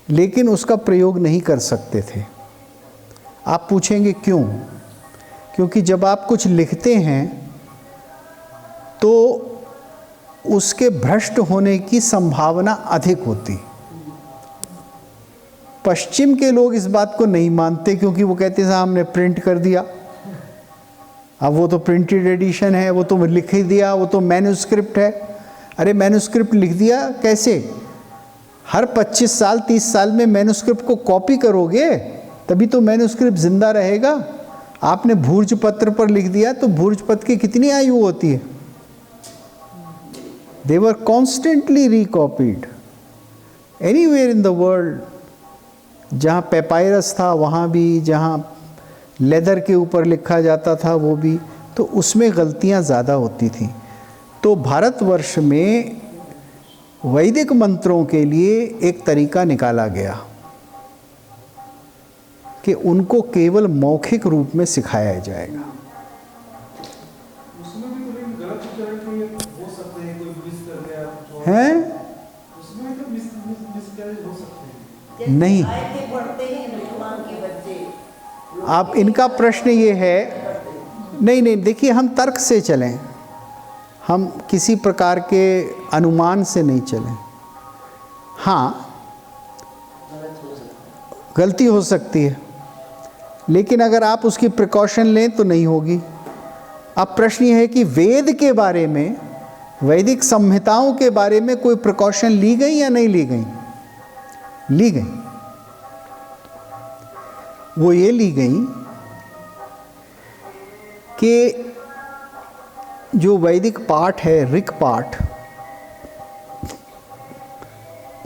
लेकिन उसका प्रयोग नहीं कर सकते थे। आप पूछेंगे क्यों? क्योंकि जब आप कुछ लिखते हैं तो उसके भ्रष्ट होने की संभावना अधिक होती। पश्चिम के लोग इस बात को नहीं मानते, क्योंकि वो कहते हैं हमने प्रिंट कर दिया, अब वो तो प्रिंटेड एडिशन है, वो तो लिख ही दिया, वो तो मैन्युस्क्रिप्ट है। अरे मैन्युस्क्रिप्ट लिख दिया कैसे? हर 25 साल 30 साल में मैन्युस्क्रिप्ट को कॉपी करोगे तभी तो मैन्युस्क्रिप्ट जिंदा रहेगा। आपने भूर्ज पत्र पर लिख दिया तो भूर्ज पत्र की कितनी आयु होती है? They were constantly recopied anywhere in the world। जहाँ पेपायरस था वहाँ भी, जहाँ लेदर के ऊपर लिखा जाता था वो भी, तो उसमें गलतियाँ ज़्यादा होती थी। तो भारतवर्ष में वैदिक मंत्रों के लिए एक तरीका निकाला गया कि उनको केवल मौखिक रूप में सिखाया जाएगा। उसमें भी तो लेकिन गलत उच्चारण के हो सकते हैं, कोई मिस कर गया तो हैं? उसमें तो मिसकैरेज हो सकते हैं। जैसे नहीं। आयतें पढ़ते हैं मुसलमान के बच्चे। आप, इनका प्रश्न ये है, नहीं देखिए, हम तर्क से चलें, हम किसी प्रकार के अनुमान से नहीं चलें। हाँ गलती हो सकती है, लेकिन अगर आप उसकी प्रिकॉशन लें तो नहीं होगी। अब प्रश्न ये है कि वेद के बारे में, वैदिक संहिताओं के बारे में कोई प्रिकॉशन ली गई या नहीं ली गई? ली गई। वो ये ली गई कि जो वैदिक पाठ है, ऋक पाठ,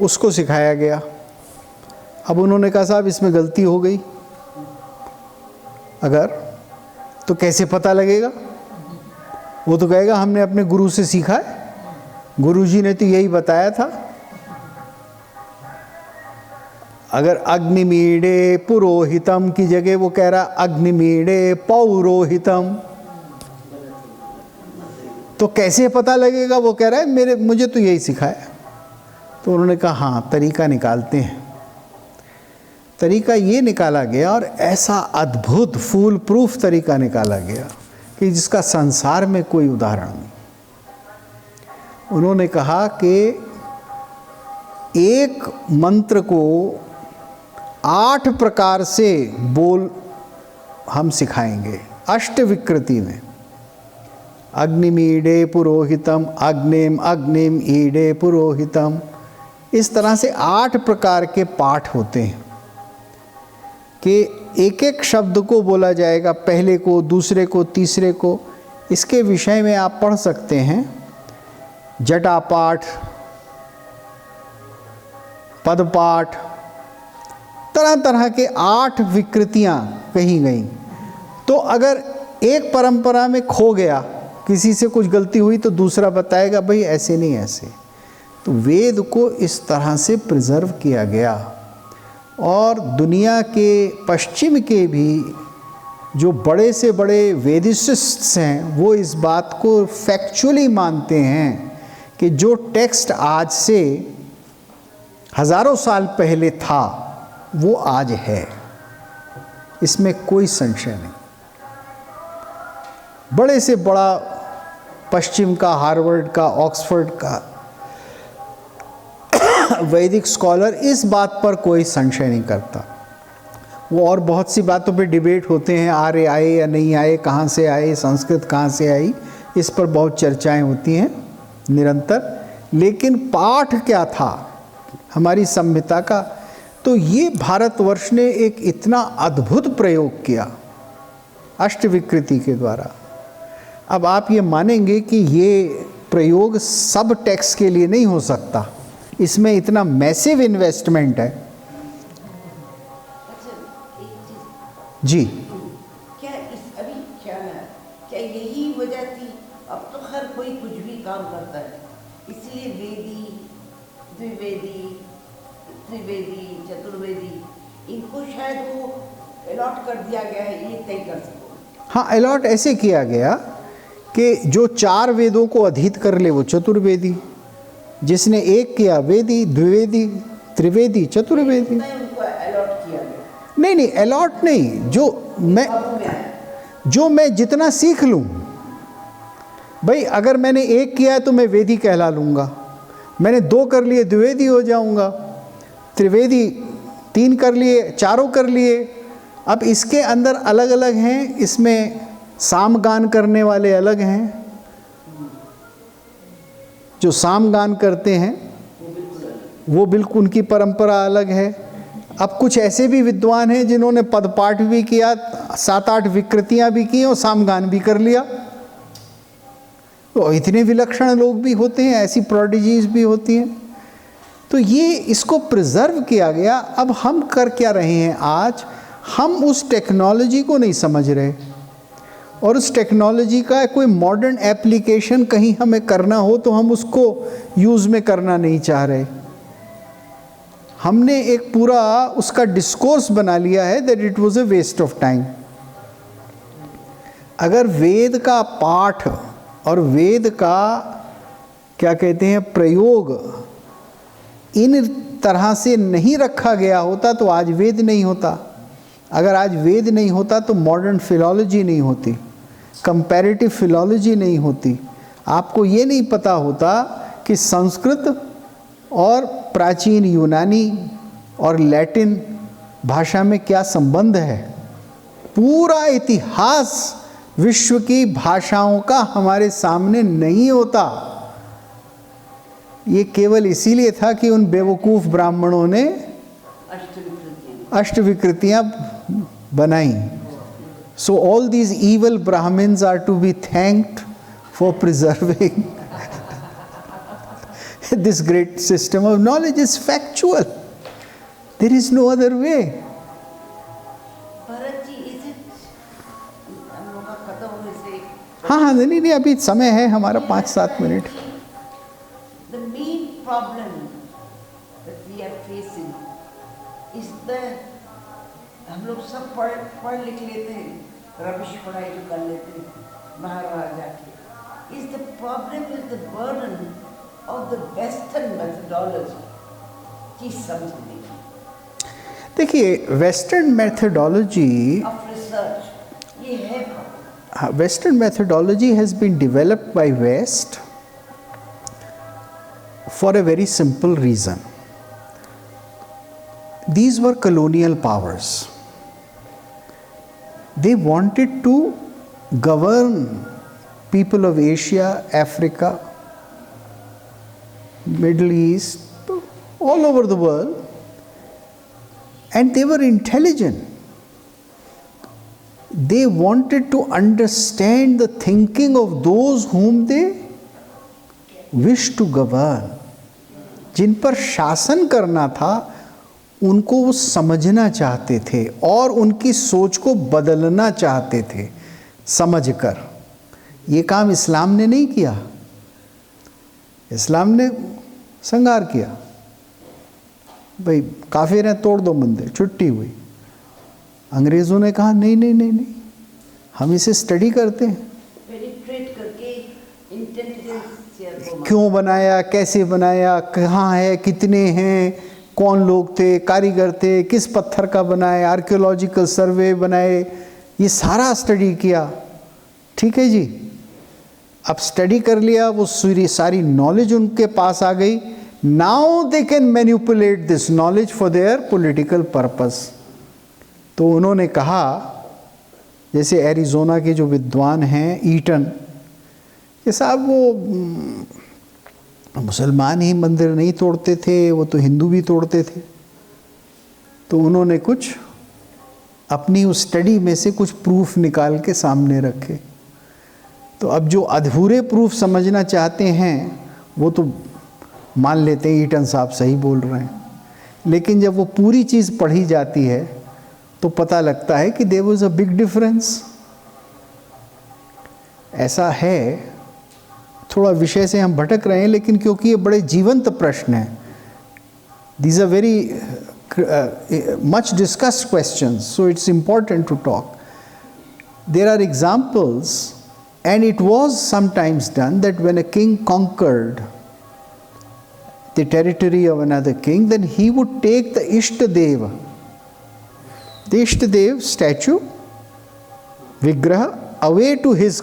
उसको सिखाया गया। अब उन्होंने कहा साहब इसमें गलती हो गई, अगर तो कैसे पता लगेगा? वो तो कहेगा हमने अपने गुरु से सीखा है, गुरुजी ने तो यही बताया था। अगर अग्निमीडे पुरोहितम की जगह वो कह रहा अग्निमीडे पौरोहितम, तो कैसे पता लगेगा? वो कह रहा है मुझे तो यही सिखाया। तो उन्होंने कहा हाँ तरीका निकालते हैं। तरीका ये निकाला गया, और ऐसा अद्भुत फूल प्रूफ तरीका निकाला गया कि जिसका संसार में कोई उदाहरण नहीं। उन्होंने कहा कि एक मंत्र को 8 प्रकार से बोल हम सिखाएंगे, अष्ट विकृति में। अग्निमीडे पुरोहितम, अग्निम अग्निम ईडे पुरोहितम, इस तरह से 8 प्रकार के पाठ होते हैं कि एक एक शब्द को बोला जाएगा, पहले को, दूसरे को, तीसरे को। इसके विषय में आप पढ़ सकते हैं जटा पाठ, पदपाठ, तरह तरह के 8 विकृतियां कही गई। तो अगर एक परंपरा में खो गया, किसी से कुछ गलती हुई तो दूसरा बताएगा भाई ऐसे नहीं ऐसे। तो वेद को इस तरह से प्रिजर्व किया गया। और दुनिया के पश्चिम के भी जो बड़े से बड़े वेदिसिस्ट्स हैं वो इस बात को फैक्चुअली मानते हैं कि जो टेक्स्ट आज से हजारों साल पहले था वो आज है, इसमें कोई संशय नहीं। बड़े से बड़ा पश्चिम का, हार्वर्ड का, ऑक्सफोर्ड का वैदिक स्कॉलर इस बात पर कोई संशय नहीं करता। वो और बहुत सी बातों पे डिबेट होते हैं, आर्य आए या नहीं आए, कहाँ से आए, संस्कृत कहाँ से आई, इस पर बहुत चर्चाएं होती हैं निरंतर। लेकिन पाठ क्या था हमारी संहिता का, तो ये भारतवर्ष ने एक इतना अद्भुत प्रयोग किया अष्टविकृति के द्वारा। अब आप ये मानेंगे कि ये प्रयोग सब टेक्स्ट के लिए नहीं हो सकता, इसमें इतना मैसिव इन्वेस्टमेंट है। अच्छा, एक चीज जी, क्या इस अभी ख्याल है, क्या यही वजह थी? अब तो हर कोई कुछ भी काम करता है, इसलिए वेदी, द्विवेदी, त्रिवेदी, चतुर्वेदी, इनको शायद वो अलॉट कर दिया गया है, ये तय कर सको। हाँ, अलॉट ऐसे किया गया कि जो 4 वेदों को अधीत कर ले वो चतुर्वेदी, जिसने एक किया वेदी, द्विवेदी, त्रिवेदी, चतुर्वेदी। नहीं, उनको अलॉट किया गया। नहीं नहीं, अलॉट नहीं, जो मैं जितना सीख लूँ भाई, अगर मैंने एक किया है तो मैं वेदी कहला लूँगा, मैंने 2 कर लिए द्विवेदी हो जाऊँगा, त्रिवेदी 3 कर लिए, 4 कर लिए। अब इसके अंदर अलग अलग हैं, इसमें सामगान करने वाले अलग हैं, जो सामगान करते हैं वो बिल्कुल उनकी परंपरा अलग है। अब कुछ ऐसे भी विद्वान हैं जिन्होंने पदपाठ भी किया, 7-8 विकृतियां भी की और सामगान भी कर लिया। तो इतने विलक्षण लोग भी होते हैं, ऐसी प्रोडिजीज भी होती हैं। तो ये इसको प्रिजर्व किया गया। अब हम कर क्या रहे हैं आज, हम उस टेक्नोलॉजी को नहीं समझ रहे, और उस टेक्नोलॉजी का कोई मॉडर्न एप्लीकेशन कहीं हमें करना हो तो हम उसको यूज़ में करना नहीं चाह रहे। हमने एक पूरा उसका डिस्कोर्स बना लिया है that it was a waste of time. अगर वेद का पाठ और वेद का क्या कहते हैं प्रयोग इन तरह से नहीं रखा गया होता तो आज वेद नहीं होता। अगर आज वेद नहीं होता तो मॉडर्न फिलॉलजी नहीं होती, कंपैरेटिव फिलॉलजी नहीं होती। आपको ये नहीं पता होता कि संस्कृत और प्राचीन यूनानी और लैटिन भाषा में क्या संबंध है। पूरा इतिहास विश्व की भाषाओं का हमारे सामने नहीं होता। ये केवल इसीलिए था कि उन बेवकूफ़ ब्राह्मणों ने अष्टविकृतियाँ बनाई। So all these evil Brahmins are to be thanked for preserving this great system of knowledge. Is factual. There is no other way. Bharat ji, is it हम लोग का खत्म होने से हाँ, नहीं, अभी समय है हमारा 5-7 minute. The main problem that we are facing is the हम लोग सब पढ़ लिख लेते हैं, रबिश पढ़ाई जो कर लेते हैं बाहर जाके, is the problem with the burden of the western methodology की समझ नहीं। देखिए, वेस्टर्न मैथडोलॉजी of research ये है problem। Western methodology has been developed by West for a very simple reason. These were colonial powers. They wanted to govern people of Asia, Africa, Middle East, all over the world, and they were intelligent. They wanted to understand the thinking of those whom they wished to govern. जिन पर शासन करना था उनको वो समझना चाहते थे और उनकी सोच को बदलना चाहते थे समझकर। ये काम इस्लाम ने नहीं किया। इस्लाम ने संहार किया, भाई काफिर हैं तोड़ दो मंदिर, छुट्टी हुई। अंग्रेज़ों ने कहा नहीं नहीं नहीं नहीं, हम इसे स्टडी करते हैं, पेनिट्रेट करके इंटेलिजेंस क्यों बनाया, कैसे बनाया, कहाँ है, कितने हैं, कौन लोग थे, कारीगर थे, किस पत्थर का बनाए, आर्कियोलॉजिकल सर्वे बनाए, ये सारा स्टडी किया। ठीक है जी, अब स्टडी कर लिया, वो सारी नॉलेज उनके पास आ गई। Now they can manipulate this knowledge for their political purpose. तो उन्होंने कहा, जैसे एरिज़ोना के जो विद्वान हैं ईटन, कि साहब वो मुसलमान ही मंदिर नहीं तोड़ते थे, वो तो हिंदू भी तोड़ते थे। तो उन्होंने कुछ अपनी उस स्टडी में से कुछ प्रूफ निकाल के सामने रखे। तो अब जो अधूरे प्रूफ समझना चाहते हैं वो तो मान लेते हैं ईटन साहब सही बोल रहे हैं, लेकिन जब वो पूरी चीज़ पढ़ी जाती है तो पता लगता है कि there was a big difference. ऐसा है, थोड़ा विषय से हम भटक रहे हैं, लेकिन क्योंकि ये बड़े जीवंत प्रश्न हैं, these are very much discussed questions, so it's important to talk. There are examples, and it was sometimes done that when a king conquered the territory of another king, then he would take the Ishtadev, the Ishtadev statue, Vigraha, away to his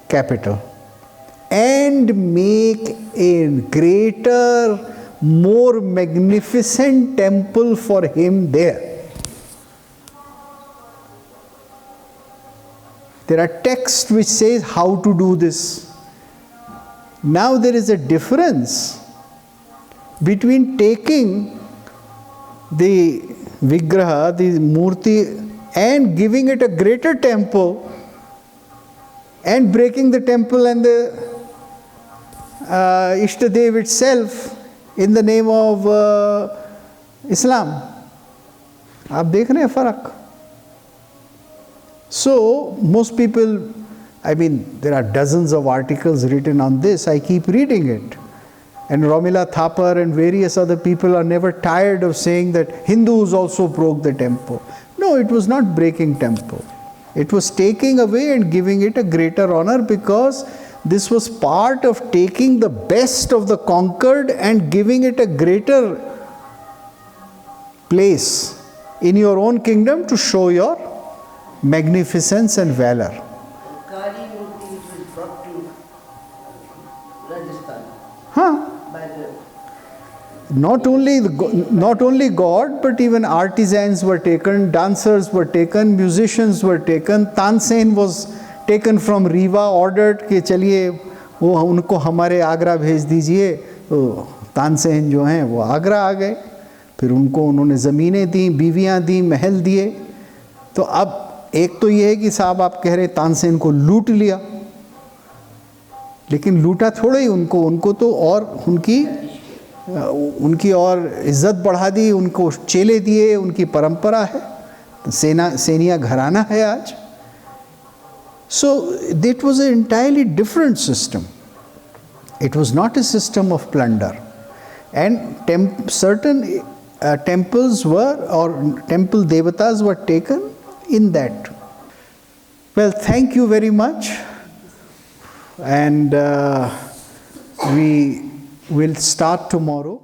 capital and make a greater, more magnificent temple for him there. There are texts which says how to do this. Now there is a difference between taking the Vigraha, the Murti, and giving it a greater temple and breaking the temple and the Ishtadev itself in the name of Islam. आप देख रहे हैं फर्क? So most people, I mean, there are dozens of articles written on this. I keep reading it. And Romila Thapar and various other people are never tired of saying that Hindus also broke the temple. No, it was not breaking temple. It was taking away and giving it a greater honor, because this was part of taking the best of the conquered and giving it a greater place in your own kingdom to show your magnificence and valor. Kali Murti which was brought to Rajasthan by the Not only God, but even artisans were taken, dancers were taken, musicians were taken. Tansen was taken from Rewa, ordered कि चलिए वो उनको हमारे आगरा भेज दीजिए। तो तानसेन जो हैं वो आगरा आ गए, फिर उनको उन्होंने ज़मीनें दी, बीवियाँ दी, महल दिए। तो अब एक तो ये है कि साहब आप कह रहे तानसेन को लूट लिया, लेकिन लूटा थोड़ा ही उनको तो और उनकी और इज्जत बढ़ा दी, उनको चेले दिए, उनकी परंपरा है, सेनिया घराना है आज। So that was an entirely different system. It was not a system of plunder, and certain temples were, or temple devatas were taken in that. Well, thank you very much, and we will start tomorrow.